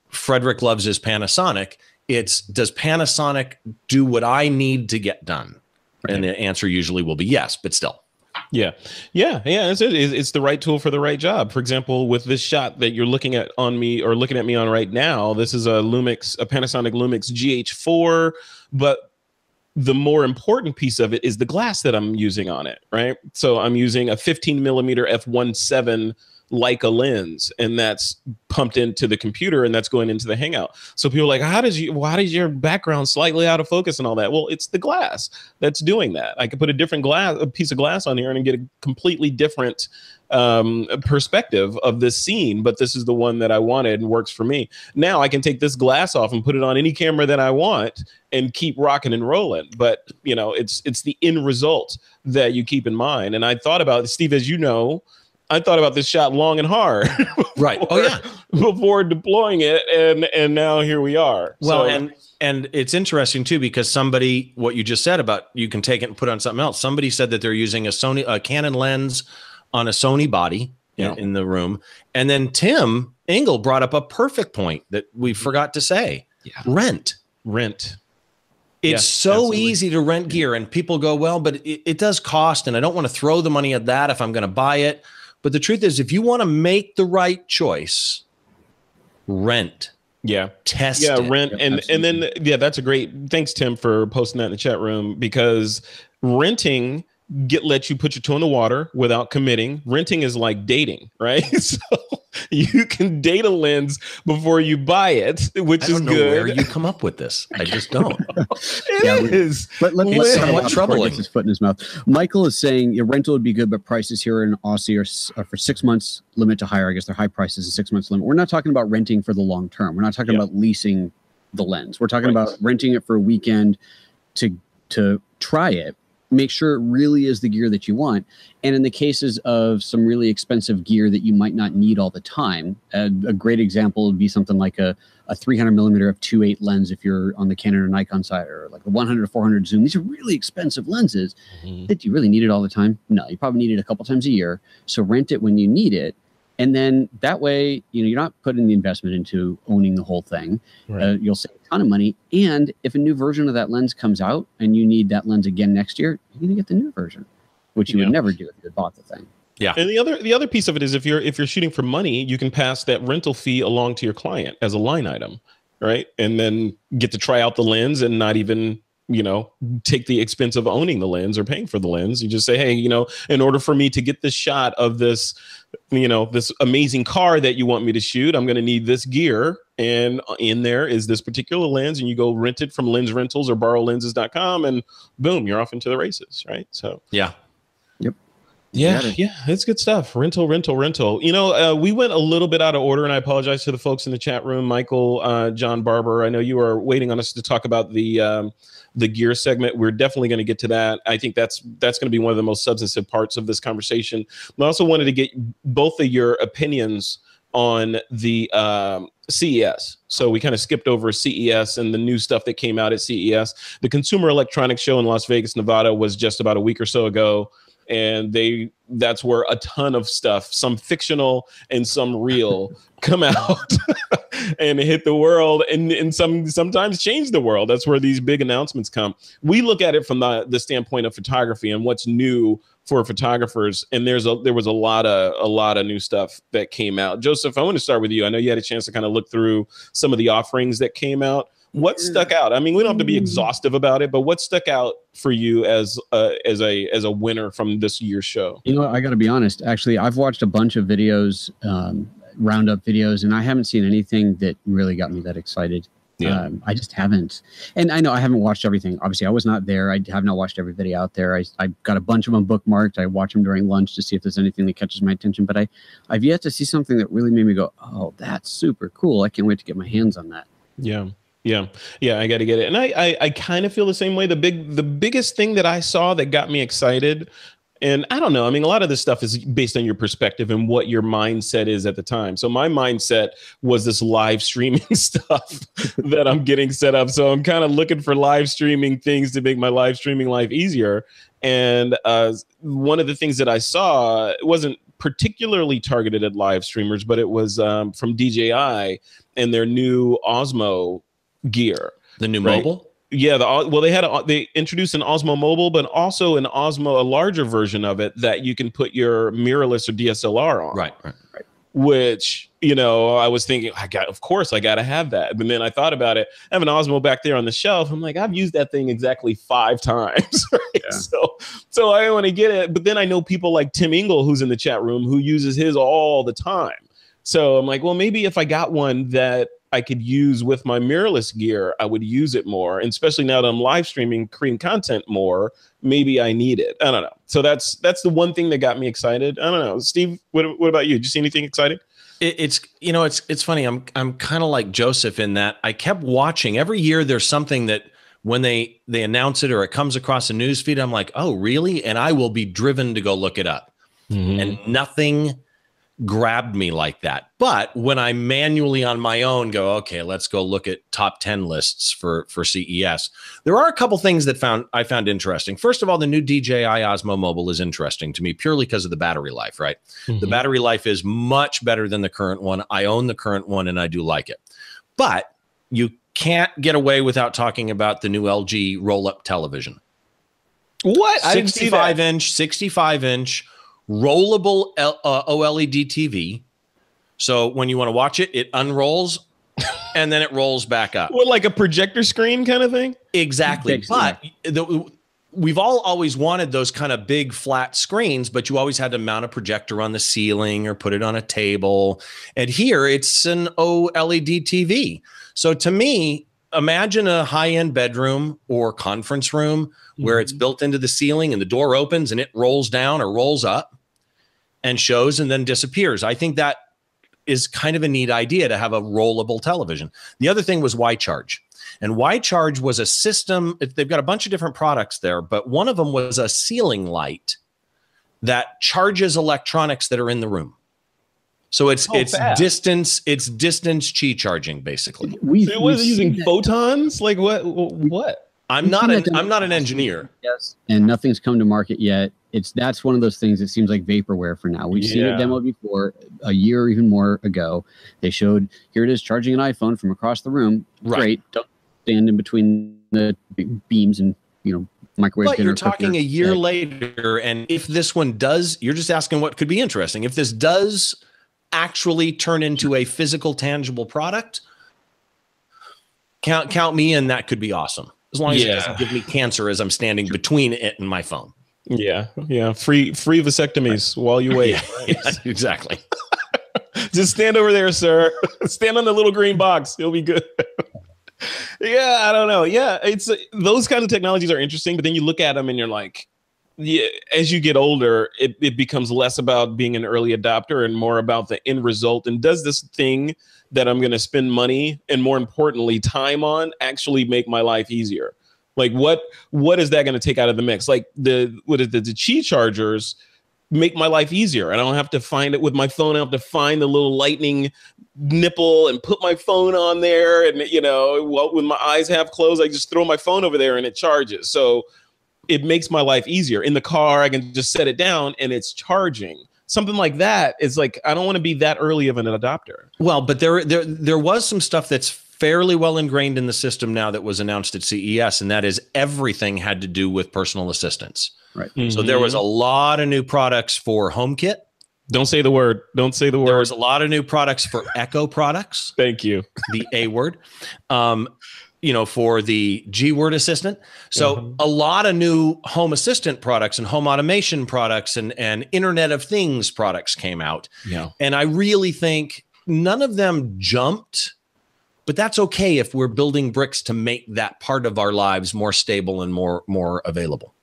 Frederick loves his Panasonic. It's, does Panasonic do what I need to get done? Right. And the answer usually will be yes, but still. Yeah. It's the right tool for the right job. For example, with this shot that you're looking at on me or looking at me on right now, this is a Panasonic Lumix GH4, but the more important piece of it is the glass that I'm using on it, right? So I'm using a 15 millimeter f1.7 Leica lens, and that's pumped into the computer and that's going into the Hangout. So people are like, how does your background slightly out of focus and all that? Well, it's the glass that's doing that. I could put a piece of glass on here and get a completely different perspective of this scene, but this is the one that I wanted and works for me. Now I can take this glass off and put it on any camera that I want and keep rocking and rolling. But it's the end result that you keep in mind. And I thought about, Steve, as you know, I thought about this shot long and hard. Right. Oh yeah. Before deploying it, and now here we are. Well, and it's interesting too, because what you just said about you can take it and put it on something else. Somebody said that they're using a Canon lens on a Sony body in the room. And then Tim Engel brought up a perfect point that we forgot to say. Yeah. Rent. It's so easy to rent gear, and people go, well, but it does cost, and I don't want to throw the money at that if I'm going to buy it. But the truth is, if you want to make the right choice, rent. Yeah. Test it. Rent. And then, that's a great, thanks, Tim, for posting that in the chat room, because renting lets you put your toe in the water without committing. Renting is like dating, right? So you can date a lens before you buy it, which is good. I don't know where you come up with this. I just don't. It is. But it's somewhat troubling. His foot in his mouth. Michael is saying your rental would be good, but prices here in Aussie are for 6 months limit to hire. I guess they're high prices and 6 months limit. We're not talking about renting for the long term. We're not talking about leasing the lens. We're talking about renting it for a weekend to try it. make sure it really is the gear that you want. And in the cases of some really expensive gear that you might not need all the time, a great example would be something like a 300 millimeter f2.8 lens if you're on the Canon or Nikon side, or like a 100 to 400 zoom. These are really expensive lenses. That you really need it all the time? No, you probably need it a couple times a year. So rent it when you need it. And then that way, you know, you're not putting the investment into owning the whole thing. Right. You'll save a ton of money. And if a new version of that lens comes out and you need that lens again next year, you're going to get the new version, which you would never do if you had bought the thing. Yeah. And the other piece of it is if you're shooting for money, you can pass that rental fee along to your client as a line item, right? And then get to try out the lens and not even, you know, take the expense of owning the lens or paying for the lens. You just say, hey, you know, in order for me to get this shot of this, you know, this amazing car that you want me to shoot, I'm going to need this gear. And in there is this particular lens, and you go rent it from Lens Rentals or borrowlenses.com, and boom, you're off into the races. Right. So, yeah. Yep. Yeah, it's good stuff. Rental. You know, we went a little bit out of order, and I apologize to the folks in the chat room. Michael, John Barber, I know you are waiting on us to talk about the gear segment. We're definitely going to get to that. I think that's going to be one of the most substantive parts of this conversation. I also wanted to get both of your opinions on the CES. So we kind of skipped over CES and the new stuff that came out at CES. The Consumer Electronics Show in Las Vegas, Nevada was just about a week or so ago. And that's where a ton of stuff, some fictional and some real, come out and hit the world and sometimes change the world. That's where these big announcements come. We look at it from the standpoint of photography and what's new for photographers. And there was a lot of new stuff that came out. Joseph, I want to start with you. I know you had a chance to kind of look through some of the offerings that came out. What stuck out? I mean, we don't have to be exhaustive about it, but what stuck out for you as a winner from this year's show? You know, I got to be honest. Actually, I've watched a bunch of videos, roundup videos, and I haven't seen anything that really got me that excited. Yeah. I just haven't. And I know I haven't watched everything. Obviously, I was not there. I have not watched every video out there. I got a bunch of them bookmarked. I watch them during lunch to see if there's anything that catches my attention. But I've yet to see something that really made me go, oh, that's super cool. I can't wait to get my hands on that. Yeah. I got to get it. And I kind of feel the same way. The biggest thing that I saw that got me excited, and I don't know, I mean, a lot of this stuff is based on your perspective and what your mindset is at the time. So my mindset was this live streaming stuff that I'm getting set up. So I'm kind of looking for live streaming things to make my live streaming life easier. And one of the things that I saw, it wasn't particularly targeted at live streamers, but it was from DJI and their new Osmo gear. The new mobile? Yeah, they introduced an Osmo Mobile, but also an Osmo, a larger version of it that you can put your mirrorless or DSLR on. Right. Which, you know, I was thinking, of course I got to have that. But then I thought about it. I have an Osmo back there on the shelf. I'm like, I've used that thing exactly 5 times. Right? Yeah. So I want to get it. But then I know people like Tim Ingle, who's in the chat room, who uses his all the time. So I'm like, well, maybe if I got one that I could use with my mirrorless gear, I would use it more. And especially now that I'm live streaming, creating content more, maybe I need it. I don't know. So that's the one thing that got me excited. I don't know. Steve, what about you? Did you see anything exciting? It's funny. I'm kind of like Joseph in that I kept watching. Every year there's something that when they announce it or it comes across a news feed, I'm like, oh, really? And I will be driven to go look it up. And nothing grabbed me like that. But when I manually on my own go, okay, let's go look at top 10 lists for CES, there are a couple things that I found interesting. First of all, the new DJI Osmo Mobile is interesting to me purely because of the battery life, right? The battery life is much better than the current one. I own the current one and I do like it. But you can't get away without talking about the new LG roll-up television. What? 65-inch rollable OLED TV. So when you want to watch it, it unrolls and then it rolls back up. Well, like a projector screen kind of thing? Exactly. But we've always wanted those kind of big flat screens, but you always had to mount a projector on the ceiling or put it on a table. And here it's an OLED TV. So to me, imagine a high-end bedroom or conference room where it's built into the ceiling and the door opens and it rolls down or rolls up and shows and then disappears. I think that is kind of a neat idea to have a rollable television. The other thing was why charge. And Y-Charge was a system. They've got a bunch of different products there, but one of them was a ceiling light that charges electronics that are in the room. So it's distance Qi charging basically. So it wasn't using photons? Like what? I'm not an engineer. Yes. And nothing's come to market yet. That's one of those things that seems like vaporware for now. We've seen it demoed before, a year or even more ago. They showed, here it is charging an iPhone from across the room. Right. Great. Don't stand in between the beams and, microwave. But you're talking a year later, and if this one does, you're just asking what could be interesting. If this does actually turn into a physical, tangible product, count me in. That could be awesome. As long as it doesn't give me cancer as I'm standing between it and my phone. Yeah. Free vasectomies while you wait. Yeah, exactly. Just stand over there, sir. Stand on the little green box. It'll be good. Yeah, I don't know. Yeah, it's those kind of technologies are interesting, but then you look at them and you're like, yeah, as you get older, it becomes less about being an early adopter and more about the end result. And does this thing that I'm going to spend money and, more importantly, time on actually make my life easier? Like what is that going to take out of the mix? Like the Qi chargers make my life easier. I don't have to find it with my phone. I have to find the little lightning nipple and put my phone on there. And, when my eyes half closed, I just throw my phone over there and it charges. So it makes my life easier. In the car, I can just set it down and it's charging. Something like that is like, I don't want to be that early of an adopter. Well, but there was some stuff that's fairly well ingrained in the system now that was announced at CES, and that is everything had to do with personal assistance. Right. Mm-hmm. So there was a lot of new products for HomeKit. Don't say the word. Don't say the word. There was a lot of new products for Echo products. Thank you. The A word. For the G word assistant. So a lot of new home assistant products and home automation products and Internet of Things products came out. Yeah. And I really think none of them jumped, but that's okay if we're building bricks to make that part of our lives more stable and more available.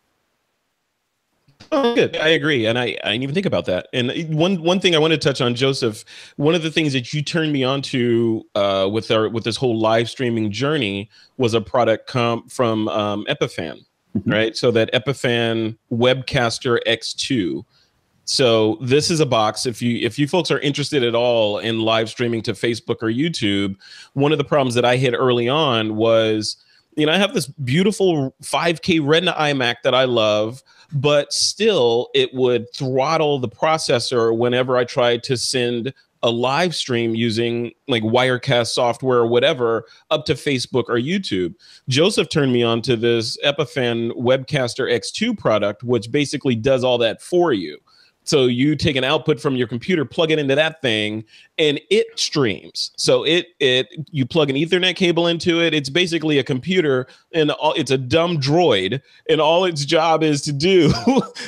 Oh, good. I agree. And I didn't even think about that. And one thing I want to touch on, Joseph, one of the things that you turned me on to with this whole live streaming journey was a product from Epiphan, right? So that Epiphan Webcaster X2. So this is a box. If you folks are interested at all in live streaming to Facebook or YouTube, one of the problems that I hit early on was, I have this beautiful 5K Retina iMac that I love, but still it would throttle the processor whenever I tried to send a live stream using like Wirecast software or whatever up to Facebook or YouTube. Joseph turned me on to this Epiphan Webcaster X2 product, which basically does all that for you. So you take an output from your computer, plug it into that thing, and it streams. So you plug an Ethernet cable into it. It's basically a computer, and it's a dumb droid, and all its job is to do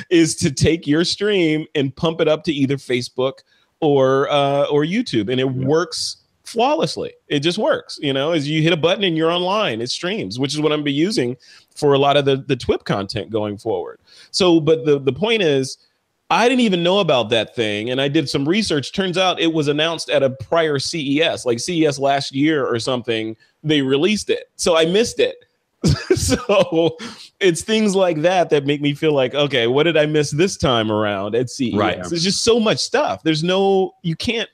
is to take your stream and pump it up to either Facebook or YouTube, and it works flawlessly. It just works. As you hit a button and you're online, it streams, which is what I'm gonna be using for a lot of the TWiP content going forward. So, but the point is, I didn't even know about that thing, and I did some research. Turns out it was announced at a prior CES, like CES last year or something. They released it, so I missed it. So it's things like that make me feel like, okay, what did I miss this time around at CES? Right. There's just so much stuff. You can't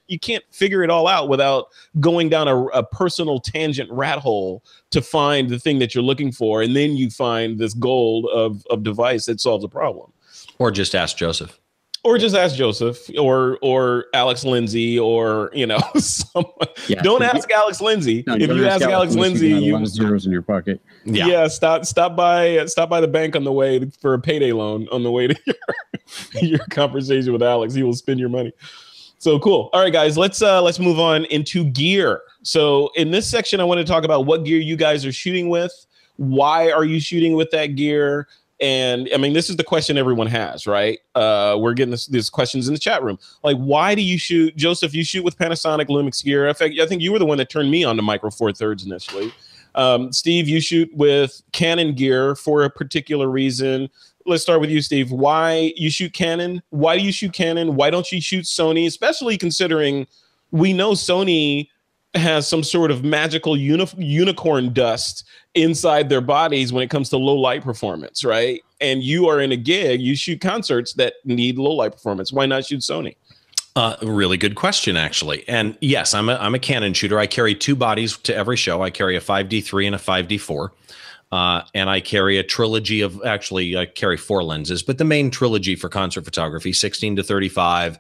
figure it all out without going down a personal tangent rat hole to find the thing that you're looking for, and then you find this gold of device that solves a problem. Or just ask Joseph. Or just ask Joseph or Alex Lindsay or, someone. Yeah, don't ask Alex Lindsay. No, if you ask Alex Lindsay, you have zeros in your pocket. Yeah, stop by the bank on the way for a payday loan on the way to your conversation with Alex. He will spend your money. So cool. All right, guys, let's move on into gear. So in this section, I want to talk about what gear you guys are shooting with. Why are you shooting with that gear? And I mean, this is the question everyone has, right? We're getting these questions in the chat room. Like, why do you shoot? Joseph, you shoot with Panasonic Lumix gear. In fact, I think you were the one that turned me on to Micro Four Thirds initially. Steve, you shoot with Canon gear for a particular reason. Let's start with you, Steve. Why you shoot Canon? Why do you shoot Canon? Why don't you shoot Sony? Especially considering we know Sony has some sort of magical unicorn dust inside their bodies when it comes to low light performance, right? And you are in a gig, you shoot concerts that need low light performance. Why not shoot Sony? Really good question, actually. And yes, I'm a Canon shooter. I carry 2 bodies to every show. I carry a 5D3 and a 5D4. And I carry a trilogy of, actually, I carry 4 lenses, but the main trilogy for concert photography, 16 to 35,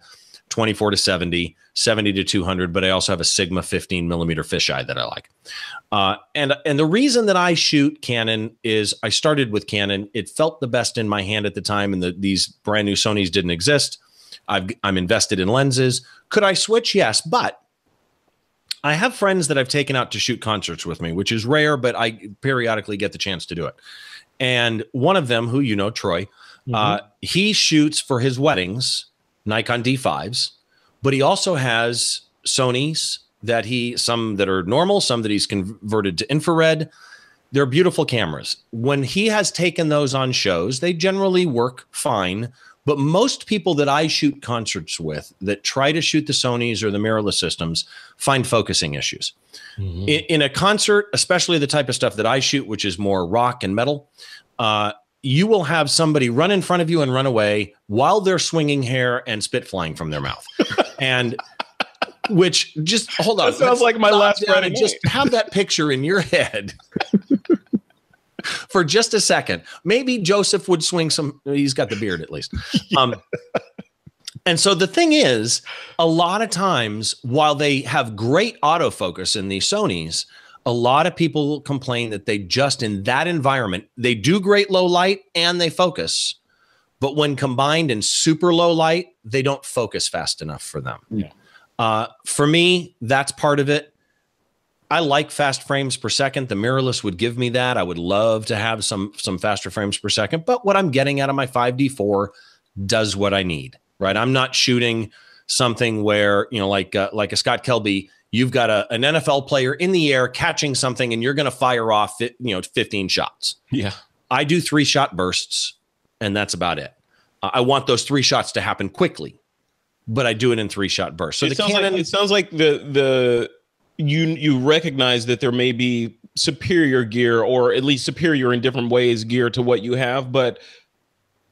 24 to 70, 70 to 200, but I also have a Sigma 15 millimeter fisheye that I like. And the reason that I shoot Canon is I started with Canon. It felt the best in my hand at the time, and these brand new Sonys didn't exist. I'm invested in lenses. Could I switch? Yes, but I have friends that I've taken out to shoot concerts with me, which is rare, but I periodically get the chance to do it. And one of them, who you know, Troy, he shoots for his weddings Nikon D5s, but he also has Sonys that some that are normal, some that he's converted to infrared. They're beautiful cameras. When he has taken those on shows, they generally work fine. But most people that I shoot concerts with that try to shoot the Sonys or the mirrorless systems find focusing issues. In a concert, especially the type of stuff that I shoot, which is more rock and metal, you will have somebody run in front of you and run away while they're swinging hair and spit flying from their mouth. And which, just hold on. That sounds like my last Friday. Just have that picture in your head. For just a second. Maybe Joseph would swing some, he's got the beard at least. And so the thing is, a lot of times, while they have great autofocus in these Sonys, a lot of people complain that they just, in that environment, they do great low light and they focus. But when combined in super low light, they don't focus fast enough for them. Yeah. For me, that's part of it. I like fast frames per second. The mirrorless would give me that. I would love to have some faster frames per second. But what I'm getting out of my 5D4 does what I need, right? I'm not shooting something where, you know, like a Scott Kelby, you've got an NFL player in the air catching something and you're going to fire off, 15 shots. Yeah. I do 3-shot bursts and that's about it. I want those 3 shots to happen quickly, but I do it in 3-shot bursts. So it sounds like you recognize that there may be superior gear, or at least superior in different ways gear to what you have, but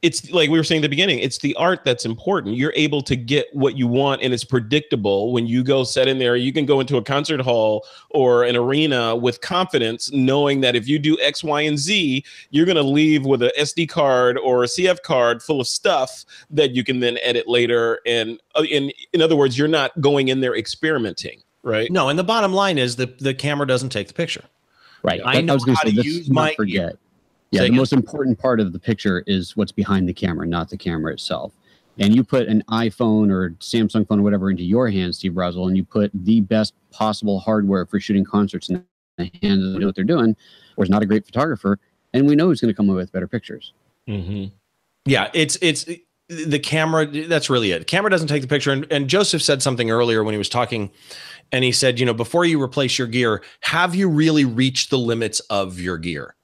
it's like we were saying at the beginning, it's the art that's important. You're able to get what you want and it's predictable. When you go set in there, you can go into a concert hall or an arena with confidence, knowing that if you do X, Y, and Z, you're going to leave with a SD card or a CF card full of stuff that you can then edit later. And in other words, you're not going in there experimenting. Right. No, and the bottom line is the camera doesn't take the picture. Right. I know how to use my forget. Yeah, the most important part of the picture is what's behind the camera, not the camera itself. And you put an iPhone or Samsung phone or whatever into your hands, Steve Brazill, and you put the best possible hardware for shooting concerts in the hands of know what they're doing, or is not a great photographer, and we know who's going to come up with better pictures. Yeah, it's the camera. That's really it. The camera doesn't take the picture. And Joseph said something earlier when he was talking. And he said, before you replace your gear, have you really reached the limits of your gear?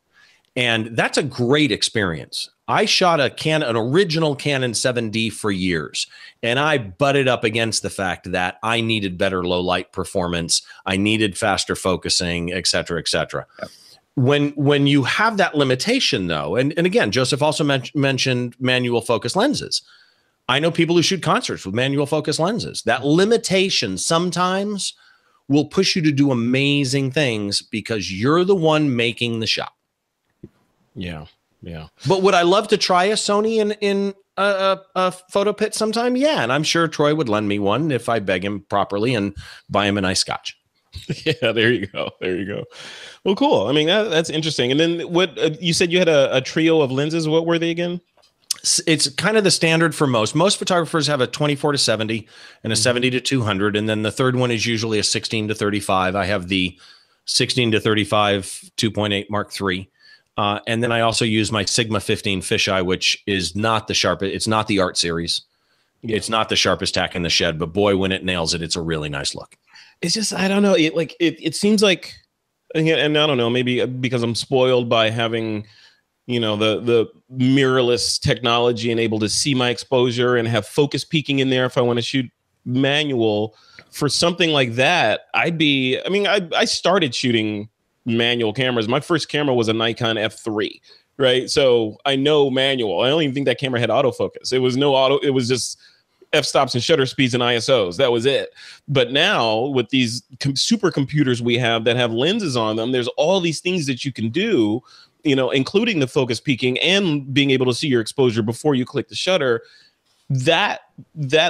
And that's a great experience. I shot an original Canon 7D for years, and I butted up against the fact that I needed better low light performance. I needed faster focusing, et cetera, et cetera. Yep. When you have that limitation, though, and again, Joseph also mentioned manual focus lenses. I know people who shoot concerts with manual focus lenses. That limitation sometimes will push you to do amazing things because you're the one making the shot. Yeah. Yeah. But would I love to try a Sony in a photo pit sometime? Yeah. And I'm sure Troy would lend me one if I beg him properly and buy him a nice scotch. Yeah, there you go. There you go. Well, cool. I mean, that's interesting. And then what you said you had a trio of lenses. What were they again? It's kind of the standard for most. Most photographers have a 24 to 70 and a 70 to 200. And then the third one is usually a 16 to 35. I have the 16 to 35 2.8 Mark III. And then I also use my Sigma 15 fisheye, which is not the sharpest. It's not the art series. It's not the sharpest tack in the shed, but boy, when it nails it, it's a really nice look. It's just, I don't know. It seems like, and I don't know, maybe because I'm spoiled by having, the mirrorless technology and able to see my exposure and have focus peaking in there if I want to shoot manual for something like that, I mean, I started shooting manual cameras. My first camera was a Nikon F3, right? So I know manual. I don't even think that camera had autofocus. It was no auto. It was just f-stops and shutter speeds and ISOs. That was it. But now with these supercomputers we have that have lenses on them, there's all these things that you can do, you know, including the focus peaking and being able to see your exposure before you click the shutter. That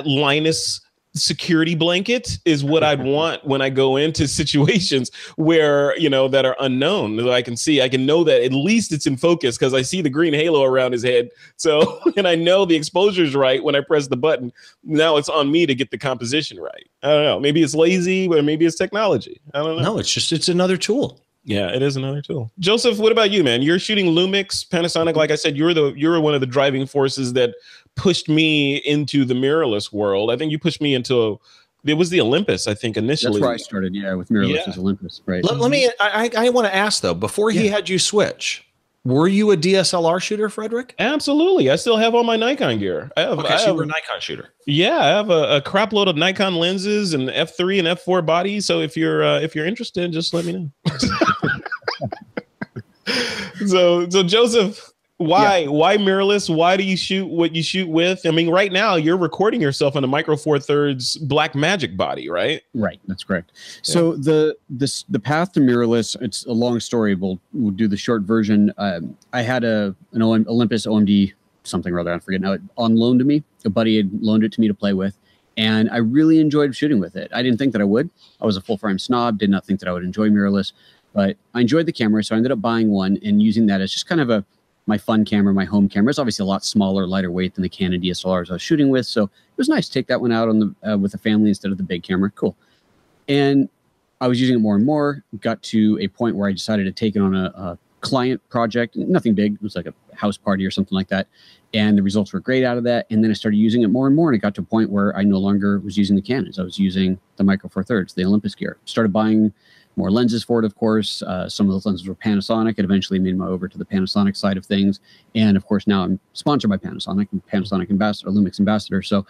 Linus security blanket is what I'd want when I go into situations where, you know, that are unknown, that I can see. I can know that at least it's in focus because I see the green halo around his head. So, and I know the exposure is right when I press the button. Now it's on me to get the composition right. I don't know. Maybe it's lazy, or maybe it's technology. I don't know. No, it's another tool. Yeah, it is another tool. Joseph, what about you, man? You're shooting Lumix, Panasonic. Like I said, you're one of the driving forces that pushed me into the mirrorless world. I think you pushed me into it was the Olympus, I think, initially. That's where I started, yeah, with mirrorless as Olympus, right? Let me. I want to ask though, before he had you switch, were you a DSLR shooter, Frederick? Absolutely. I still have all my Nikon gear. So you were a Nikon shooter. Yeah, I have a crap load of Nikon lenses and F3 and F4 bodies. So if you're interested, just let me know. So Joseph, why mirrorless? Why do you shoot what you shoot with? I mean, right now you're recording yourself in a Micro Four Thirds Black Magic body, right? Right, that's correct. So the path to mirrorless, it's a long story. We'll do the short version. I had an Olympus OMD something or other, I forget now, on loan to me. A buddy had loaned it to me to play with, and I really enjoyed shooting with it. I didn't think that I would. I was a full frame snob, did not think that I would enjoy mirrorless, but I enjoyed the camera, so I ended up buying one and using that as just kind of my fun camera, my home camera. It's obviously a lot smaller, lighter weight than the Canon DSLRs I was shooting with, so it was nice to take that one out on the with the family instead of the big camera. Cool. And I was using it more and more. Got to a point where I decided to take it on a client project. Nothing big. It was like a house party or something like that. And the results were great out of that. And then I started using it more and more. And it got to a point where I no longer was using the Canons. I was using the Micro Four Thirds, the Olympus gear. Started buying more lenses for it, of course. Some of those lenses were Panasonic. It eventually made my over to the Panasonic side of things. And of course, now I'm sponsored by Panasonic, Panasonic ambassador, Lumix ambassador. So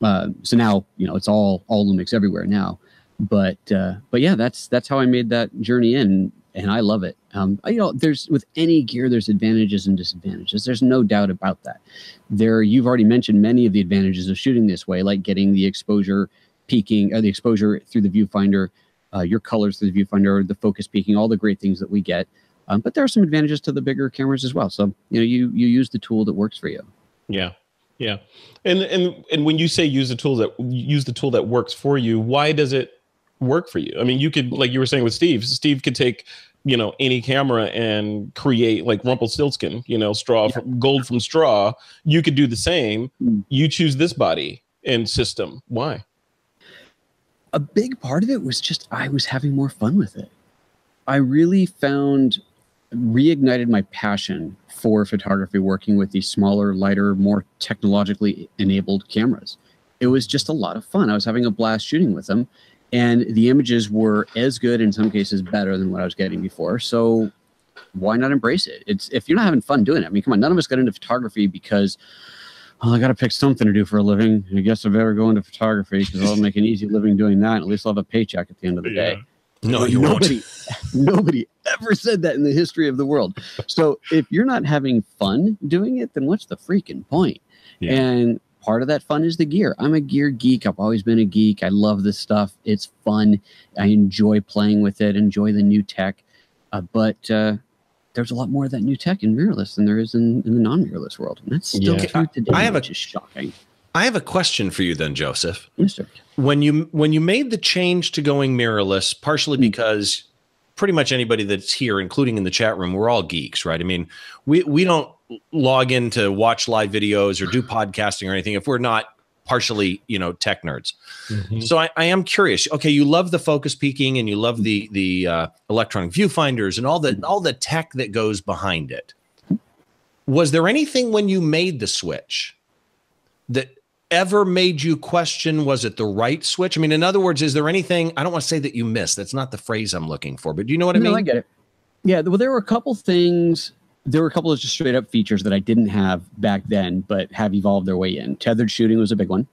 now, you know, it's all Lumix everywhere now. But yeah, that's how I made that journey in, and I love it. You know, with any gear, there's advantages and disadvantages. There's no doubt about that. You've already mentioned many of the advantages of shooting this way, like getting the exposure peaking, or the exposure through the viewfinder, your colors through the viewfinder, the focus peaking, all the great things that we get. But there are some advantages to the bigger cameras as well. So, you know, you use the tool that works for you. Yeah. Yeah. And when you say use the tool that works for you, why does it work for you? I mean, you could, like you were saying with Steve could take, you know, any camera and create like Rumpelstiltskin, you know, gold from straw. You could do the same. You choose this body and system. Why? A big part of it was just I was having more fun with it. I really reignited my passion for photography working with these smaller, lighter, more technologically enabled cameras. It was just a lot of fun. I was having a blast shooting with them, and the images were as good, in some cases better than what I was getting before. So why not embrace it? If you're not having fun doing it, I mean, come on, none of us got into photography because, well, I got to pick something to do for a living. I guess I better go into photography because I'll make an easy living doing that. At least I'll have a paycheck at the end of the day. No, you nobody, won't. Nobody ever said that in the history of the world. So if you're not having fun doing it, then what's the freaking point? Yeah. And part of that fun is the gear. I'm a gear geek. I've always been a geek. I love this stuff. It's fun. I enjoy playing with it, enjoy the new tech. But there's a lot more of that new tech in mirrorless than there is in the non-mirrorless world. And that's still true today, which is shocking. I have a question for you then, Joseph. Yes, sir. When you made the change to going mirrorless, partially because pretty much anybody that's here, including in the chat room, we're all geeks, right? I mean, we don't log in to watch live videos or do podcasting or anything if we're not partially, you know, tech nerds. Mm-hmm. So I am curious. Okay, you love the focus peaking and you love the electronic viewfinders and all the tech that goes behind it. Was there anything when you made the switch that ever made you question, was it the right switch? I mean, in other words, is there anything, I don't want to say that you missed. That's not the phrase I'm looking for, but do you know what I mean? No, I get it. Yeah, well, there were a couple things. There were a couple of just straight up features that I didn't have back then, but have evolved their way in. Tethered shooting was a big one.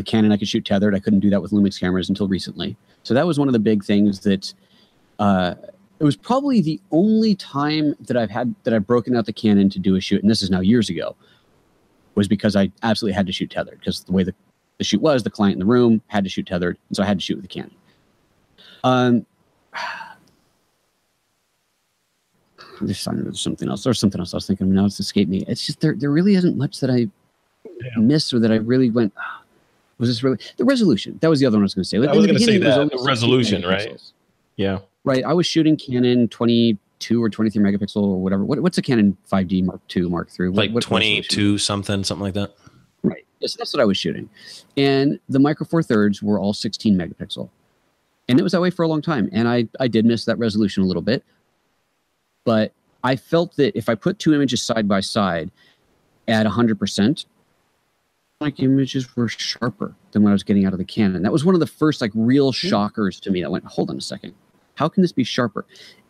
Canon, I could shoot tethered. I couldn't do that with Lumix cameras until recently. So that was one of the big things that it was probably the only time that I've broken out the Canon to do a shoot, and this is now years ago, was because I absolutely had to shoot tethered, because the way the shoot was, the client in the room had to shoot tethered, and so I had to shoot with the Canon. There's something else. There's something else I was thinking of now. It's escaped me. It's just there really isn't much that I missed, or that I really went, was this really the resolution? That was the other one I was going to say. I was going to say that the resolution, right? Yeah. Right. I was shooting Canon 22 or 23 megapixel or whatever. What's a Canon 5D Mark II, Mark III? What 22 something like that. Right. Yes, that's what I was shooting. And the Micro Four Thirds were all 16 megapixel. And it was that way for a long time. And I did miss that resolution a little bit. But I felt that if I put two images side by side at 100%, like images were sharper than what I was getting out of the Canon. That was one of the first like real shockers to me that went, hold on a second. How can this be sharper?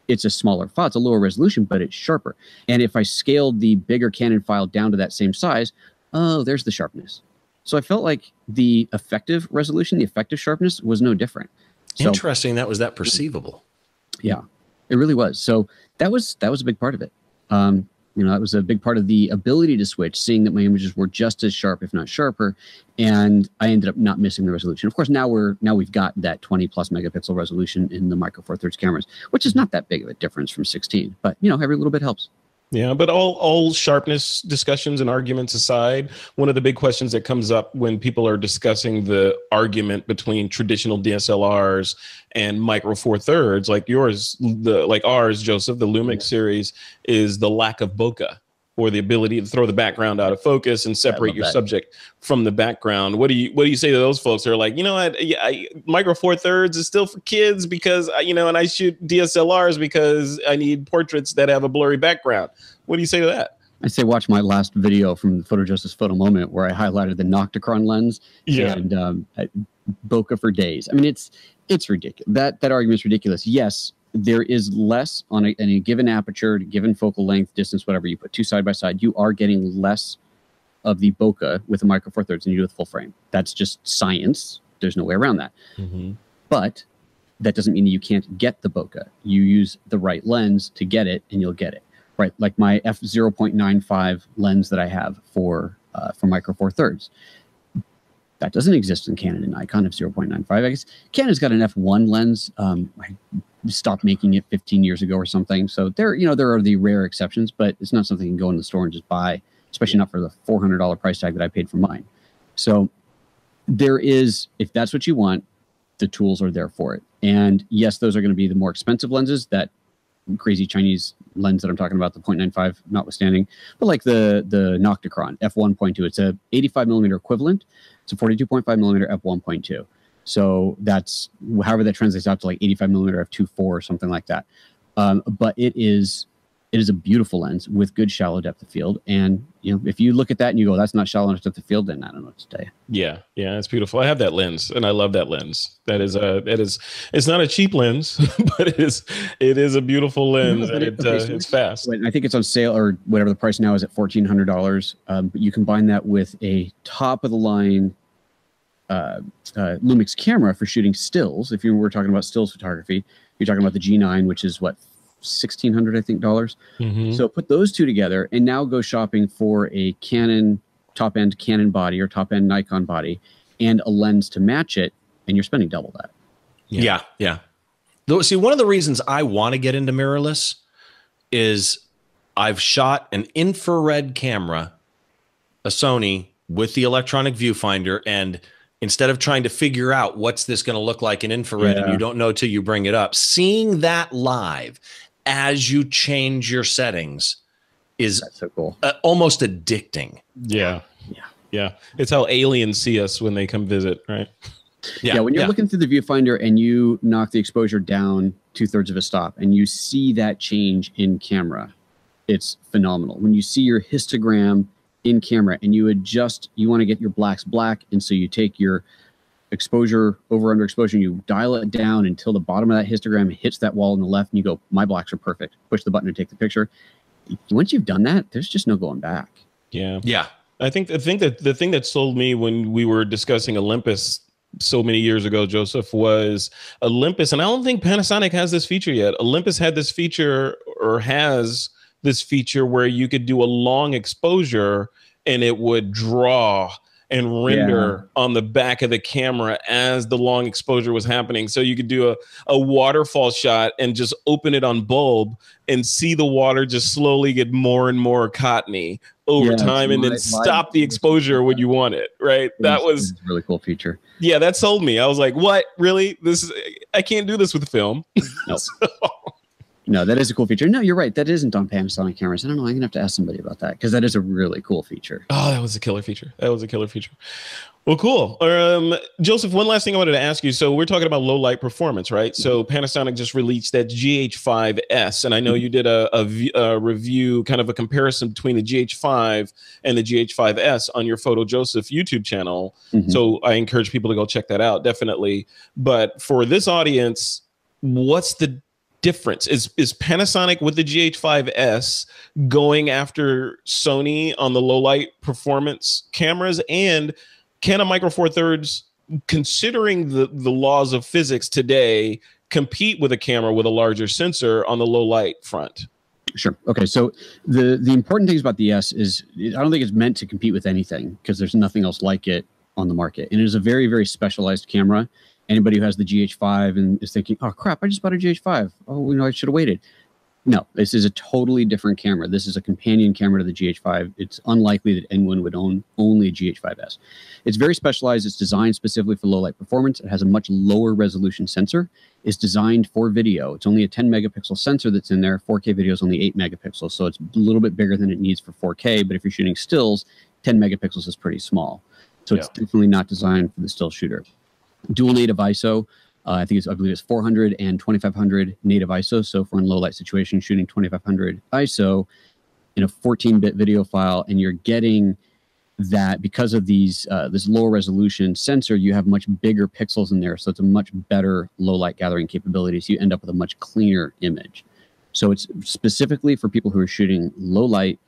It's a smaller file. It's a lower resolution, but it's sharper. And if I scaled the bigger Canon file down to that same size, oh, there's the sharpness. So I felt like the effective resolution, the effective sharpness was no different. So, interesting. That was that perceivable. Yeah, it really was. So that was a big part of it. That was a big part of the ability to switch, seeing that my images were just as sharp, if not sharper, and I ended up not missing the resolution. Of course, now we've got that 20 plus megapixel resolution in the Micro Four Thirds cameras, which is not that big of a difference from 16, but every little bit helps. Yeah, but all sharpness discussions and arguments aside, one of the big questions that comes up when people are discussing the argument between traditional DSLRs and Micro Four Thirds, like yours, like ours, Joseph, the Lumix series, is the lack of bokeh, or the ability to throw the background out of focus and separate your subject from the background. What do you say to those folks who are like, Micro Four Thirds is still for kids because and I shoot DSLRs because I need portraits that have a blurry background. What do you say to that? I say watch my last video from Photo Justice Photo Moment, where I highlighted the Nocticron lens and bokeh for days. I mean, it's ridiculous. That argument is ridiculous. Yes, there is less on a given aperture, given focal length, distance, whatever. You put two side by side, you are getting less of the bokeh with a Micro Four Thirds than you do with full frame. That's just science. There's no way around that. Mm-hmm. But that doesn't mean that you can't get the bokeh. You use the right lens to get it, and you'll get it. Right, like my f/0.95 lens that I have for Micro Four Thirds. That doesn't exist in Canon and Nikon, f/0.95. I guess Canon's got an f1 lens. I stopped making it 15 years ago or something. So there are the rare exceptions, but it's not something you can go in the store and just buy, especially not for the $400 price tag that I paid for mine. So there is, if that's what you want, the tools are there for it. And yes, those are going to be the more expensive lenses, that crazy Chinese lens that I'm talking about, the 0.95 notwithstanding, but like the Nocticron f1.2, it's a 85 millimeter equivalent. It's a 42.5 millimeter f1.2. So that's however that translates out to like 85 millimeter f2.4 or something like that. But it is a beautiful lens with good shallow depth of field. And if you look at that and you go, that's not shallow enough depth of field, then I don't know what to tell you. Yeah, it's beautiful. I have that lens, and I love that lens. It's not a cheap lens, but it is a beautiful lens, and it's fast. I think it's on sale, or whatever the price now is, at $1,400. But you combine that with a top of the line Lumix camera for shooting stills. If you were talking about stills photography, you're talking about the G9, which is what, $1,600, I think, dollars. Mm-hmm. So put those two together and now go shopping for a Canon, top-end Canon body or top-end Nikon body and a lens to match it, and you're spending double that. Yeah. See, one of the reasons I want to get into mirrorless is I've shot an infrared camera, a Sony, with the electronic viewfinder, and instead of trying to figure out what's this going to look like in infrared, and you don't know till you bring it up, seeing that live as you change your settings is so cool. Almost addicting. Yeah. It's how aliens see us when they come visit, right? Yeah, when you're looking through the viewfinder and you knock the exposure down 2/3 of a stop and you see that change in camera, it's phenomenal. When you see your histogram in camera and you adjust, you want to get your blacks black, and so you take your exposure over under exposure and you dial it down until the bottom of that histogram hits that wall on the left, and you go, my blacks are perfect. Push the button to take the picture. Once you've done that, there's just no going back. Yeah. I think that the thing that sold me when we were discussing Olympus so many years ago, Joseph, was Olympus, and I don't think Panasonic has this feature yet. Olympus had this feature, or has this feature, where you could do a long exposure and it would draw and render on the back of the camera as the long exposure was happening. So you could do a waterfall shot and just open it on bulb and see the water just slowly get more and more cottony over time, and then stop the exposure when you want it, right? That was a really cool feature. Yeah, that sold me. I was like, what? Really? I can't do this with film. Nope. No, that is a cool feature. No, you're right. That isn't on Panasonic cameras. I don't know. I'm going to have to ask somebody about that, because that is a really cool feature. Oh, that was a killer feature. Well, cool. Joseph, one last thing I wanted to ask you. So we're talking about low light performance, right? So Panasonic just released that GH5S, and I know you did a review, kind of a comparison between the GH5 and the GH5S on your Photo Joseph YouTube channel. So I encourage people to go check that out, definitely. But for this audience, what's the difference? Is Panasonic with the GH5S going after Sony on the low light performance cameras? And can a Micro Four Thirds, considering the laws of physics today, compete with a camera with a larger sensor on the low light front? Sure. Okay. So the important things about the S is, I don't think it's meant to compete with anything, because there's nothing else like it on the market. And it is a very, very specialized camera. Anybody who has the GH5 and is thinking, oh crap, I just bought a GH5. Oh, I should have waited. No, this is a totally different camera. This is a companion camera to the GH5. It's unlikely that anyone would own only a GH5S. It's very specialized. It's designed specifically for low light performance. It has a much lower resolution sensor. It's designed for video. It's only a 10 megapixel sensor that's in there. 4K video is only 8 megapixels. So it's a little bit bigger than it needs for 4K. But if you're shooting stills, 10 megapixels is pretty small. So it's definitely not designed for the still shooter. Dual native ISO. I believe it's 400 and 2500 native ISO. So if we're in low light situation, shooting 2500 ISO in a 14-bit video file, and you're getting that because of these this lower resolution sensor, you have much bigger pixels in there. So it's a much better low light gathering capability. So you end up with a much cleaner image. So it's specifically for people who are shooting low light,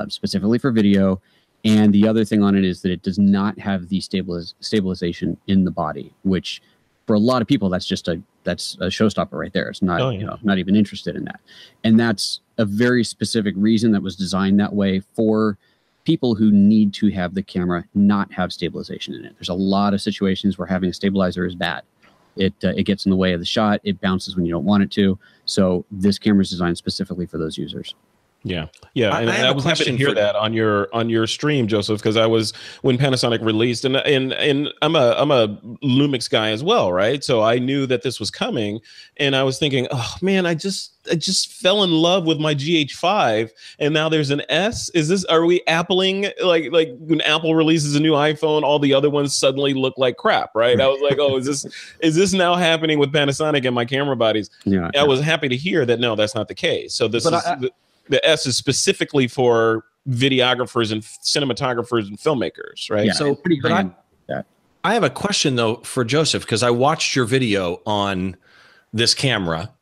specifically for video. And the other thing on it is that it does not have the stabilization in the body, which for a lot of people, that's a showstopper right there. It's not, not even interested in that. And that's a very specific reason that was designed that way, for people who need to have the camera not have stabilization in it. There's a lot of situations where having a stabilizer is bad. It gets in the way of the shot. It bounces when you don't want it to. So this camera is designed specifically for those users. Yeah. And I was happy to hear that on your stream, Joseph, because I was, when Panasonic released, and I'm a Lumix guy as well, right? So I knew that this was coming, and I was thinking, oh man, I just fell in love with my GH5, and now there's an S. Are we appling, like when Apple releases a new iPhone, all the other ones suddenly look like crap, right? I was like, oh, is this now happening with Panasonic and my camera bodies? Yeah. I was happy to hear that no, that's not the case. So the S is specifically for videographers and cinematographers and filmmakers, right? Yeah, so pretty high. I have a question though for Joseph, because I watched your video on this camera,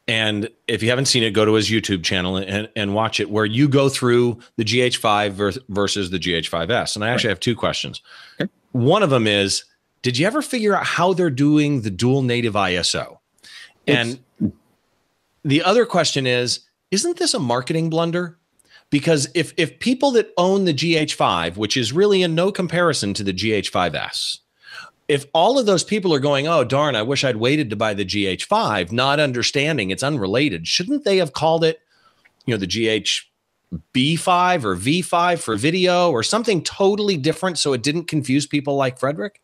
and if you haven't seen it, go to his YouTube channel and watch it, where you go through the GH5 versus the GH5S. And I actually have two questions. Okay. One of them is, did you ever figure out how they're doing the dual native ISO? And the other question is, isn't this a marketing blunder? Because if people that own the GH5, which is really in no comparison to the GH5S, if all of those people are going, oh, darn, I wish I'd waited to buy the GH5, not understanding it's unrelated, shouldn't they have called it, the GH-B5 or V5 for video, or something totally different so it didn't confuse people like Frederick?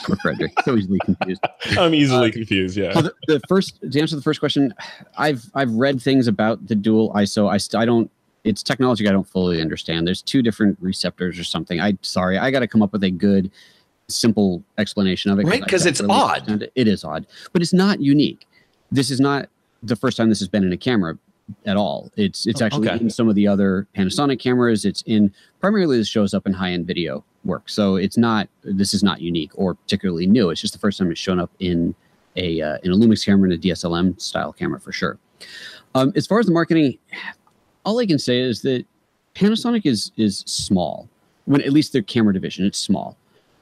Poor Frederick, so easily confused. I'm easily confused. Yeah. So to answer the first question, I've read things about the dual ISO. I don't. It's technology I don't fully understand. There's two different receptors or something. I got to come up with a good, simple explanation of it. Right, because it's really odd. It is odd, but it's not unique. This is not the first time this has been in a camera at all. It's actually in some of the other Panasonic cameras. It's in, primarily this shows up in high-end video work. So this is not unique or particularly new. It's just the first time it's shown up in a Lumix camera and a DSLM style camera for sure. As far as the marketing, all I can say is that Panasonic is small. When at least their camera division, it's small.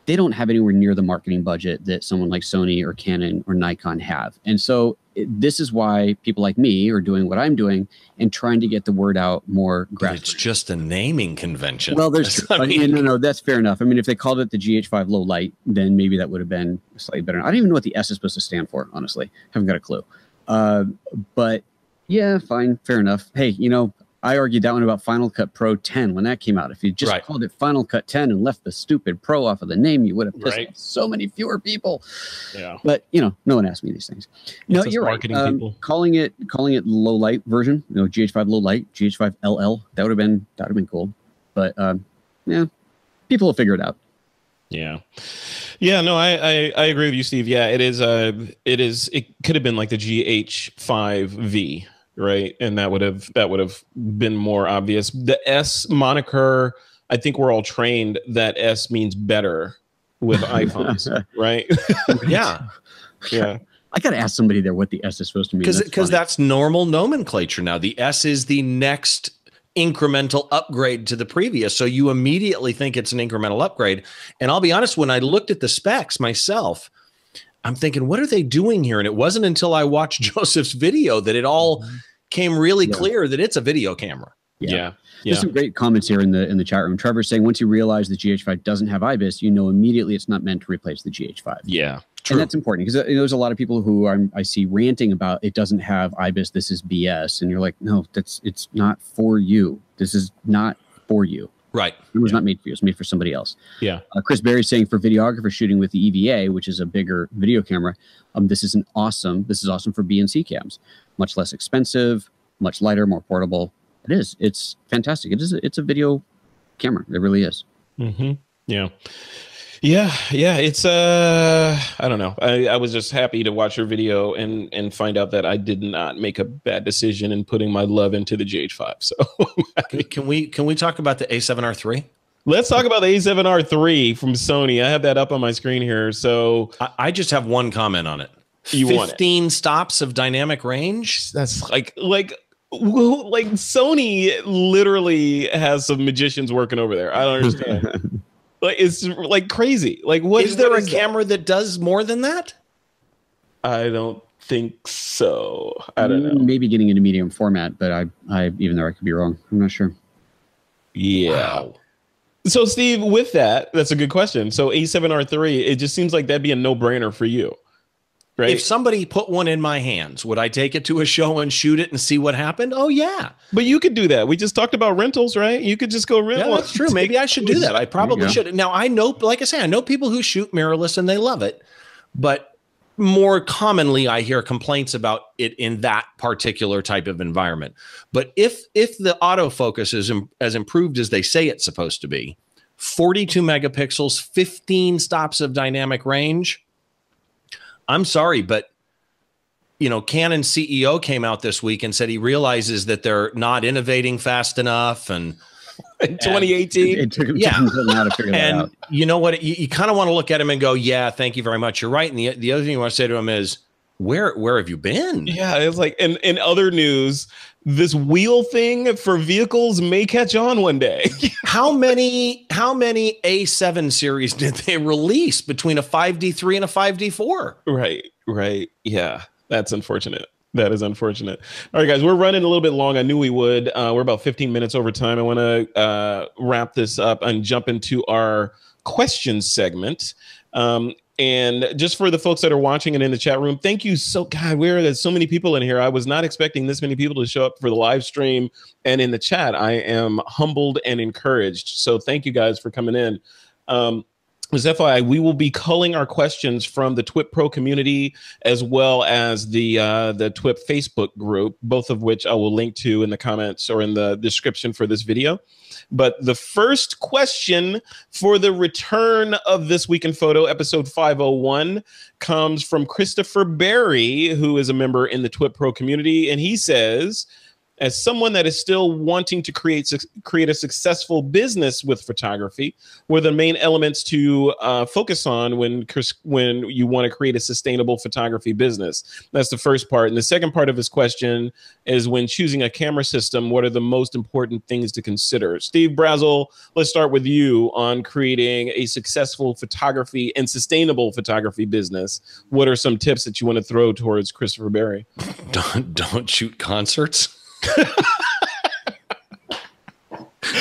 They don't have anywhere near the marketing budget that someone like Sony or Canon or Nikon have. And so this is why people like me are doing what I'm doing and trying to get the word out more grassroots. It's just a naming convention. Well, no, that's fair enough. I mean, if they called it the GH5 low light, then maybe that would have been slightly better. I don't even know what the S is supposed to stand for, honestly. Haven't got a clue. But yeah, fine, fair enough. Hey, you know, I argued that one about Final Cut Pro 10 when that came out. If you just called it Final Cut 10 and left the stupid Pro off of the name, you would have pissed off so many fewer people. Yeah. But you know, no one asked me these things. No, you're right. Calling it low light version, you know, GH5 low light, GH5 LL, that would have been cool. But yeah, people will figure it out. Yeah. Yeah, no, I agree with you, Steve. Yeah, it could have been like the GH5V. Right. And that would have been more obvious. The S moniker, I think we're all trained that S means better with iPhones. Right. Yeah. Yeah. I got to ask somebody there what the S is supposed to mean. Because that's normal nomenclature now. The S is the next incremental upgrade to the previous. So you immediately think it's an incremental upgrade. And I'll be honest, when I looked at the specs myself, I'm thinking, what are they doing here? And it wasn't until I watched Joseph's video that it all came really clear that it's a video camera. Yeah. There's some great comments here in the chat room. Trevor's saying, once you realize the GH5 doesn't have IBIS, you know immediately it's not meant to replace the GH5. Yeah, true. And that's important because there's a lot of people who I see ranting about it doesn't have IBIS, this is BS. And you're like, no, it's not for you. This is not for you. Right. It was not made for you. It's made for somebody else. Yeah. Chris Berry's saying for videographers shooting with the EVA, which is a bigger video camera, this is awesome for B&C cams. Much less expensive, much lighter, more portable. It is. It's fantastic. It's a video camera. It really is. Mm-hmm. Yeah. Yeah. Yeah. It's I don't know. I was just happy to watch your video and find out that I did not make a bad decision in putting my love into the GH5. So can we talk about the A7R3? Let's talk about the A7R3 from Sony. I have that up on my screen here. So I just have one comment on it. 15 stops of dynamic range. That's like Sony literally has some magicians working over there. I don't understand. Like it's like crazy. Like what is there a camera that does more than that? I don't think so. I don't know. Maybe getting into medium format, but I even though I could be wrong, I'm not sure. Yeah. Wow. So Steve, with that's a good question. So A7R3, it just seems like that'd be a no-brainer for you. Right? If somebody put one in my hands, would I take it to a show and shoot it and see what happened? Oh, yeah. But you could do that. We just talked about rentals, right? You could just go rent one. That's true. Maybe I should do that. I probably should. Now, I know, like I say, I know people who shoot mirrorless and they love it. But more commonly, I hear complaints about it in that particular type of environment. But if the autofocus is as improved as they say it's supposed to be, 42 megapixels, 15 stops of dynamic range, I'm sorry, but Canon CEO came out this week and said he realizes that they're not innovating fast enough. And in 2018, it took him time to figure that out. You know what? You kind of want to look at him and go, "Yeah, thank you very much. You're right." And the other thing you want to say to him is, "Where have you been?" Yeah, it's like in other news, this wheel thing for vehicles may catch on one day. How many A7 series did they release between a 5D3 and a 5D4? Right. Yeah, that's unfortunate. That is unfortunate. All right, guys, we're running a little bit long. I knew we would. We're about 15 minutes over time. I want to wrap this up and jump into our questions segment. And just for the folks that are watching and in the chat room, thank you there's so many people in here. I was not expecting this many people to show up for the live stream and in the chat. I am humbled and encouraged. So thank you guys for coming in. As FYI, we will be culling our questions from the TWiP Pro community as well as the TWiP Facebook group, both of which I will link to in the comments or in the description for this video. But the first question for the return of This Week in Photo, episode 501, comes from Christopher Berry, who is a member in the TWiP Pro community. And he says, as someone that is still wanting to create a successful business with photography, what are the main elements to focus on when you want to create a sustainable photography business? That's the first part. And the second part of his question is, when choosing a camera system, what are the most important things to consider? Steve Brazill, let's start with you on creating a successful photography and sustainable photography business. What are some tips that you want to throw towards Christopher Berry? Don't shoot concerts.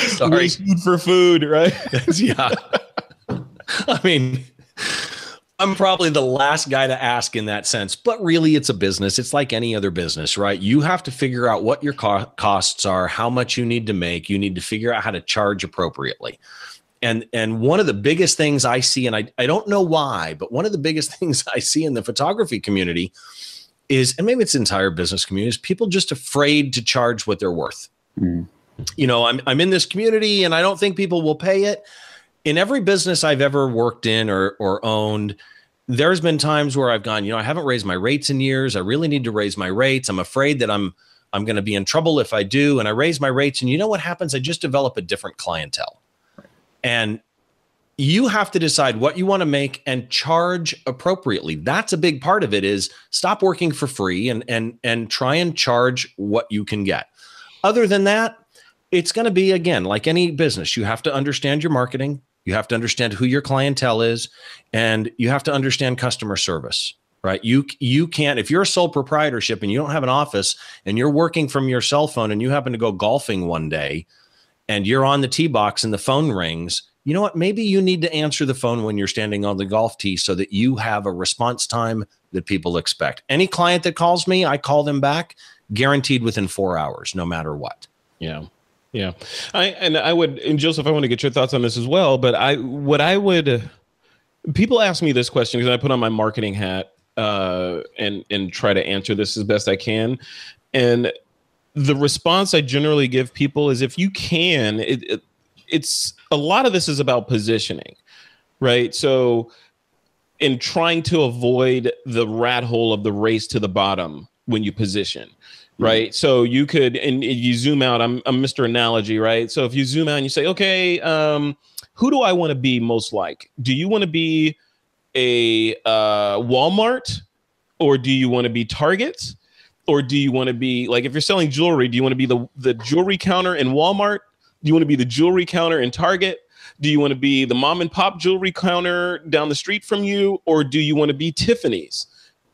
Sorry, food for food, right? Yeah. I mean, I'm probably the last guy to ask in that sense, but really it's a business. It's like any other business, right? You have to figure out what your costs are, how much you need to make. You need to figure out how to charge appropriately. And one of the biggest things I see, and I don't know why, but one of the biggest things I see in the photography community is, and maybe it's the entire business community, is people just afraid to charge what they're worth. Mm. You know, I'm in this community and I don't think people will pay it. In every business I've ever worked in or owned, there's been times where I've gone, you know, I haven't raised my rates in years. I really need to raise my rates. I'm afraid that I'm going to be in trouble if I do. And I raise my rates. And you know what happens? I just develop a different clientele. And you have to decide what you want to make and charge appropriately. That's a big part of it, is stop working for free and try and charge what you can get. Other than that, it's going to be, again, like any business. You have to understand your marketing. You have to understand who your clientele is, and you have to understand customer service, right? You can't, if you're a sole proprietorship and you don't have an office and you're working from your cell phone and you happen to go golfing one day and you're on the tee box and the phone rings, you know what? Maybe you need to answer the phone when you're standing on the golf tee so that you have a response time that people expect. Any client that calls me, I call them back, guaranteed within 4 hours, no matter what. Yeah. Yeah. And Joseph, I want to get your thoughts on this as well, but people ask me this question because I put on my marketing hat and try to answer this as best I can. And the response I generally give people is, if you can, it's a lot of this is about positioning, right? So in trying to avoid the rat hole of the race to the bottom when you position, right? So you could, and you zoom out, I'm Mr. Analogy, right? So if you zoom out and you say, okay, who do I want to be most like? Do you want to be a Walmart, or do you want to be Target? Or do you want to be, like, if you're selling jewelry, do you want to be the jewelry counter in Walmart? Do you want to be the jewelry counter in Target? Do you want to be the mom and pop jewelry counter down the street from you? Or do you want to be Tiffany's?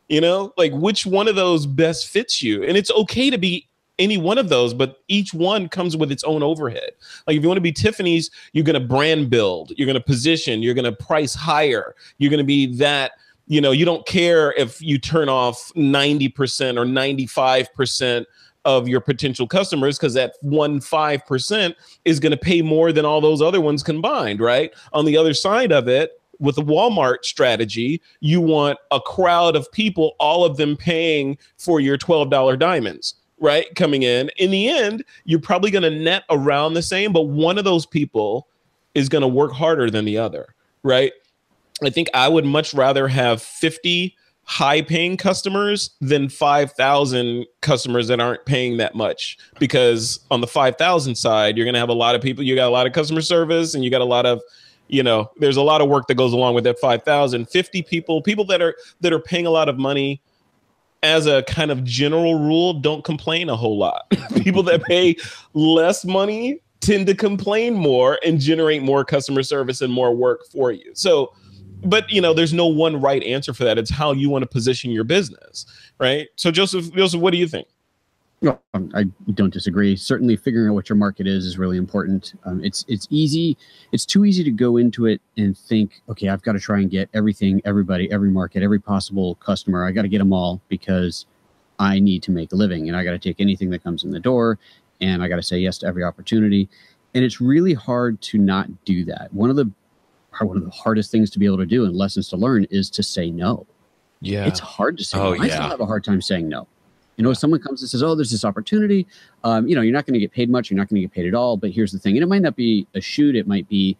You know, like, which one of those best fits you? And it's okay to be any one of those, but each one comes with its own overhead. Like, if you want to be Tiffany's, you're going to brand build, you're going to position, you're going to price higher. You're going to be that, you know, you don't care if you turn off 90% or 95% of your potential customers, because that 5% is going to pay more than all those other ones combined, right? On the other side of it, with a Walmart strategy, you want a crowd of people, all of them paying for your $12 diamonds, right? Coming in the end, you're probably going to net around the same, but one of those people is going to work harder than the other, right? I think I would much rather have 50 high-paying customers than 5,000 customers that aren't paying that much, because on the 5,000 side, you're going to have a lot of people. You got a lot of customer service, and you got a lot of, you know, there's a lot of work that goes along with that 5,000. 50 people that are paying a lot of money, as a kind of general rule, don't complain a whole lot. People that pay less money tend to complain more and generate more customer service and more work for you. So, but, you know, there's no one right answer for that. It's how you want to position your business, right? So Joseph, what do you think? Well, I don't disagree. Certainly figuring out what your market is really important. It's easy. It's too easy to go into it and think, okay, I've got to try and get everything, everybody, every market, every possible customer. I got to get them all because I need to make a living, and I got to take anything that comes in the door, and I got to say yes to every opportunity. And it's really hard to not do that. One of the hardest things to be able to do and lessons to learn is to say no. Yeah. It's hard to say no. I still have a hard time saying no. You know, if someone comes and says, oh, there's this opportunity, you know, you're not going to get paid much. You're not going to get paid at all. But here's the thing. And it might not be a shoot. It might be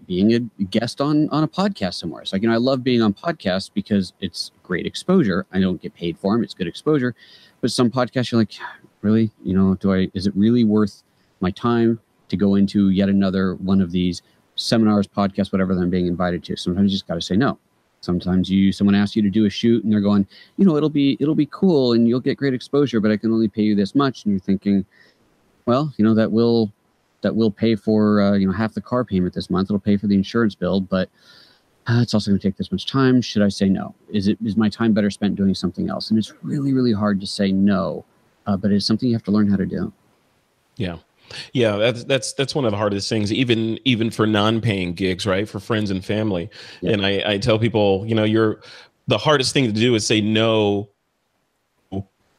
being a guest on a podcast somewhere. It's like, you know, I love being on podcasts because it's great exposure. I don't get paid for them. It's good exposure. But some podcasts, you're like, really, you know, is it really worth my time to go into yet another one of these seminars, podcasts, whatever that I'm being invited to? Sometimes you just got to say no. Sometimes someone asks you to do a shoot and they're going, you know, it'll be cool and you'll get great exposure, but I can only pay you this much. And you're thinking, well, you know, that will pay for, you know, half the car payment this month. It'll pay for the insurance bill, but it's also going to take this much time. Should I say no? Is my time better spent doing something else? And it's really, really hard to say no, but it's something you have to learn how to do. Yeah. Yeah, that's one of the hardest things, even for non-paying gigs, right? For friends and family. Yeah. And I tell people, you know, the hardest thing to do is say no.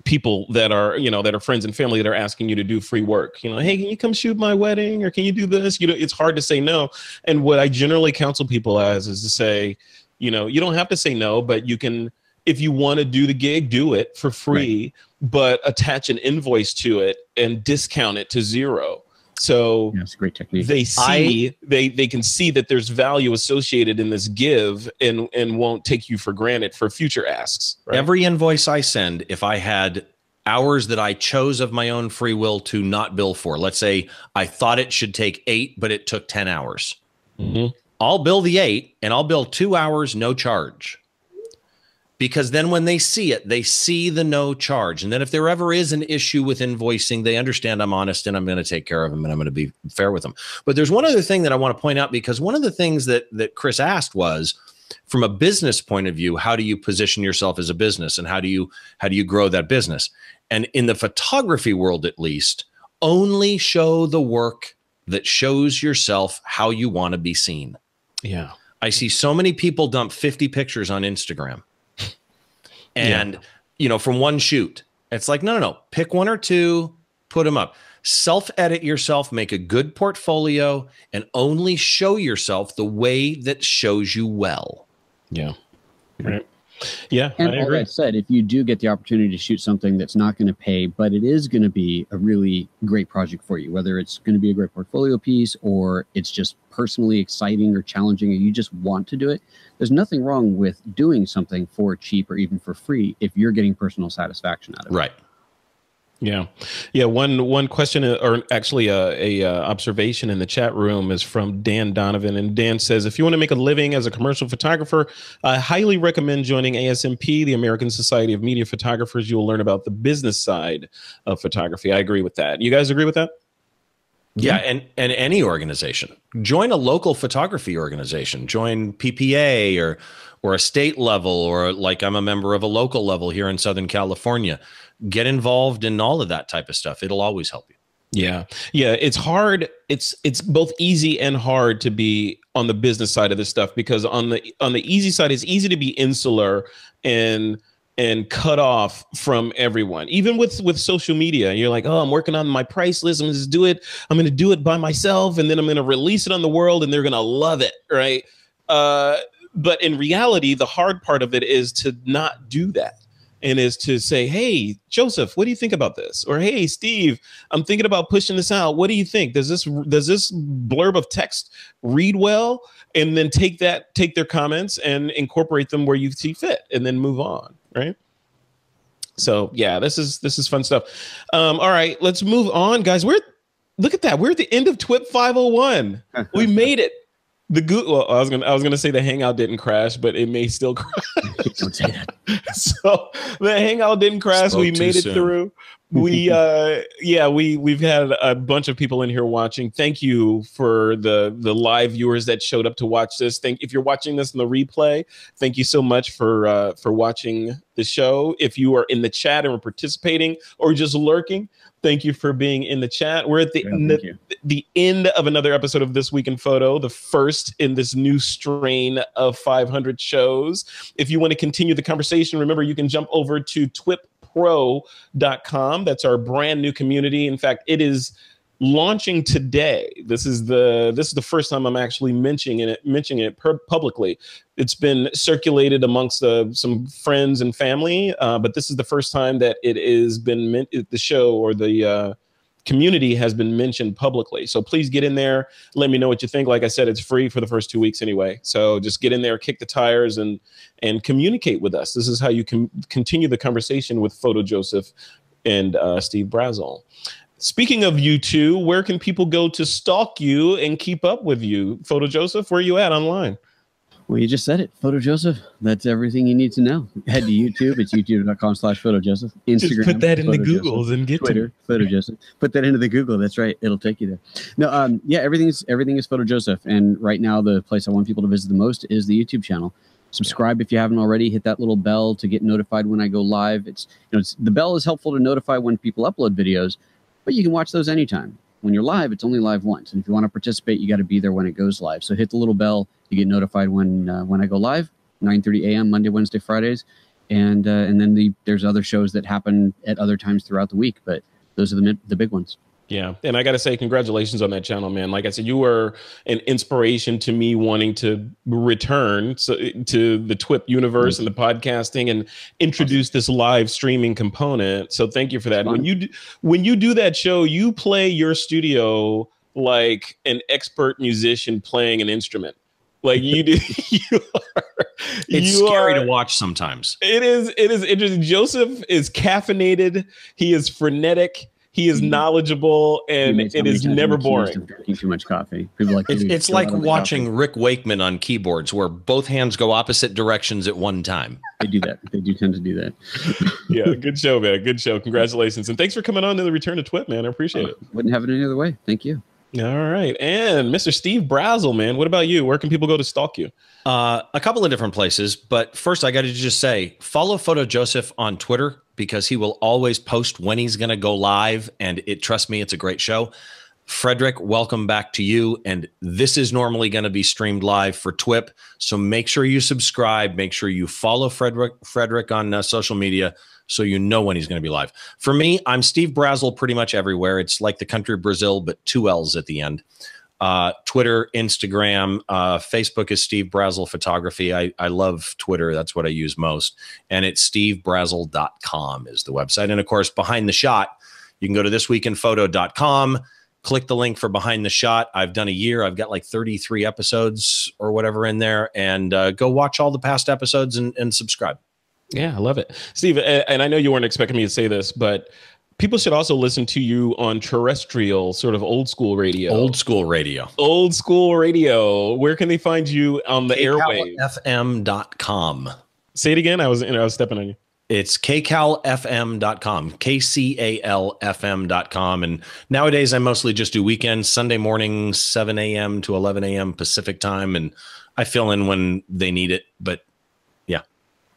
People that are, you know, that are friends and family that are asking you to do free work. You know, hey, can you come shoot my wedding, or can you do this? You know, it's hard to say no. And what I generally counsel people as is to say, you know, you don't have to say no, but you can, if you want to do the gig, do it for free. Right. But attach an invoice to it and discount it to zero. So that's a great technique. They see they can see that there's value associated in this give and won't take you for granted for future asks. Right? Every invoice I send, if I had hours that I chose of my own free will to not bill for, let's say I thought it should take 8, but it took 10 hours. Mm-hmm. I'll bill the 8 and I'll bill 2 hours, no charge. Because then when they see it, they see the no charge. And then if there ever is an issue with invoicing, they understand I'm honest and I'm going to take care of them and I'm going to be fair with them. But there's one other thing that I want to point out, because one of the things that Chris asked was, from a business point of view, how do you position yourself as a business and how do you grow that business? And in the photography world, at least, only show the work that shows yourself how you want to be seen. Yeah. I see so many people dump 50 pictures on Instagram. And, you know, from one shoot, it's like, no. Pick 1 or 2, put them up. Self-edit yourself, make a good portfolio, and only show yourself the way that shows you well. Yeah. Right. Yeah, and I all agree. that said, if you do get the opportunity to shoot something that's not going to pay, but it is going to be a really great project for you, whether it's going to be a great portfolio piece or it's just personally exciting or challenging and you just want to do it, there's nothing wrong with doing something for cheap or even for free if you're getting personal satisfaction out of it. Right. Yeah. Yeah. One question, or actually a observation in the chat room, is from Dan Donovan. And Dan says, if you want to make a living as a commercial photographer, I highly recommend joining ASMP, the American Society of Media Photographers. You will learn about the business side of photography. I agree with that. You guys agree with that? Yeah. And any organization, join a local photography organization, join PPA or a state level, or like I'm a member of a local level here in Southern California. Get involved in all of that type of stuff. It'll always help you. Yeah. Yeah. It's hard. It's both easy and hard to be on the business side of this stuff, because on the easy side, it's easy to be insular and cut off from everyone. Even with social media, you're like, oh, I'm working on my price list. I'm going to do it. I'm going to do it by myself. And then I'm going to release it on the world and they're going to love it. Right. But in reality, the hard part of it is to not do that. And is to say, hey, Joseph, what do you think about this? Or, hey, Steve, I'm thinking about pushing this out. What do you think? Does this blurb of text read well? And then take their comments and incorporate them where you see fit, and then move on, right? So yeah, this is fun stuff. All right, let's move on, guys. Look at that. We're at the end of TWiP 501. We made it. Well, I was gonna say the Hangout didn't crash, but it may still crash. Don't say that. So the Hangout didn't crash. We made it through. We've had a bunch of people in here watching. Thank you for the live viewers that showed up to watch this. If you're watching this in the replay, thank you so much for watching the show. If you are in the chat and are participating or just lurking, thank you for being in the chat. We're at the end of another episode of This Week in Photo, the first in this new strain of 500 shows. If you want to continue the conversation, remember you can jump over to TWiPpro.com. That's our brand new community. In fact, it is launching today. This is the first time I'm actually mentioning it publicly. It's been circulated amongst some friends and family, but this is the first time that it has been the show or the community has been mentioned publicly. So please get in there. Let me know what you think. Like I said, it's free for the first 2 weeks anyway. So just get in there, kick the tires, and communicate with us. This is how you can continue the conversation with Photo Joseph and Steve Brazill. Speaking of you two, where can people go to stalk you and keep up with you? Photo Joseph, where are you at online? Well, you just said it. Photo Joseph. That's everything you need to know. Head to YouTube. It's youtube.com/Photo Joseph. Instagram. Just put that into Google and get Twitter. Photo Joseph. Put that into the Google. That's right. It'll take you there. No, yeah, everything is Photo Joseph. And right now, the place I want people to visit the most is the YouTube channel. Subscribe if you haven't already. Hit that little bell to get notified when I go live. The bell is helpful to notify when people upload videos, but you can watch those anytime. When you're live, it's only live once. And if you want to participate, you got to be there when it goes live. So hit the little bell. You get notified when I go live, 9:30 a.m. Monday, Wednesday, Fridays, and then there's other shows that happen at other times throughout the week. But those are the big ones. Yeah, and I got to say, congratulations on that channel, man. Like I said, you were an inspiration to me wanting to return to the TWiP universe and the podcasting and introduce this live streaming component. So thank you for that. When you do that show, you play your studio like an expert musician playing an instrument. Like you do. It's scary to watch sometimes. It is interesting. Joseph is caffeinated. He is frenetic. He is knowledgeable, and it is never boring. Drinking too much coffee. People like it's like watching Rick Wakeman on keyboards, where both hands go opposite directions at one time. They do that. They do tend to do that. Yeah, good show, man. Good show. Congratulations, and thanks for coming on to the Return to TWiP, man. I appreciate it. Wouldn't have it any other way. Thank you. All right, and Mr. Steve Brazill, man. What about you? Where can people go to stalk you? A couple of different places, but first I got to just say, follow Photo Joseph on Twitter, because he will always post when he's going to go live. And trust me, it's a great show. Frederick, welcome back to you. And this is normally going to be streamed live for TWiP. So make sure you subscribe. Make sure you follow Frederick on social media so you know when he's going to be live. For me, I'm Steve Brazill pretty much everywhere. It's like the country of Brazil, but 2 L's at the end. Twitter, Instagram, Facebook is Steve Brazill Photography. I love Twitter. That's what I use most. And it's stevebrazill.com is the website. And of course, Behind the Shot, you can go to thisweekinphoto.com, click the link for Behind the Shot. I've done a year. I've got like 33 episodes or whatever in there. And go watch all the past episodes and subscribe. Yeah, I love it. Steve, and I know you weren't expecting me to say this, but people should also listen to you on terrestrial, sort of old school radio. Old school radio. Old school radio. Where can they find you on the airwaves? KCalFM.com. Say it again. I was stepping on you. It's KCalFM.com, KCalFM.com. And nowadays I mostly just do weekends, Sunday morning, 7 a.m. to 11 a.m. Pacific time. And I fill in when they need it. But yeah.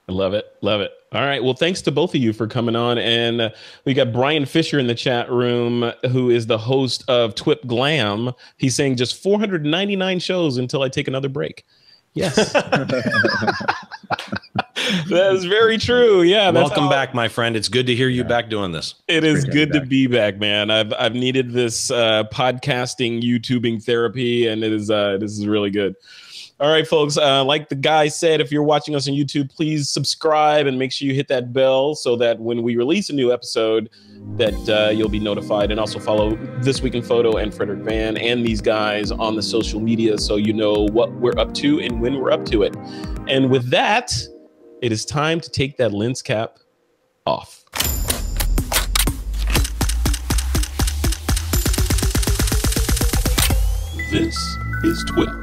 I love it. Love it. All right. Well, thanks to both of you for coming on. And we got Brian Fisher in the chat room, who is the host of TWiP Glam. He's saying just 499 shows until I take another break. Yes. That is very true. Yeah. Welcome back, my friend. It's good to hear you back doing this. It is good to be back, man. I've needed this podcasting, YouTubing therapy, and this is really good. All right, folks, like the guy said, if you're watching us on YouTube, please subscribe and make sure you hit that bell so that when we release a new episode that you'll be notified. And also follow This Week in Photo and Frederick Van and these guys on the social media so you know what we're up to and when we're up to it. And with that, it is time to take that lens cap off. This is TWiP.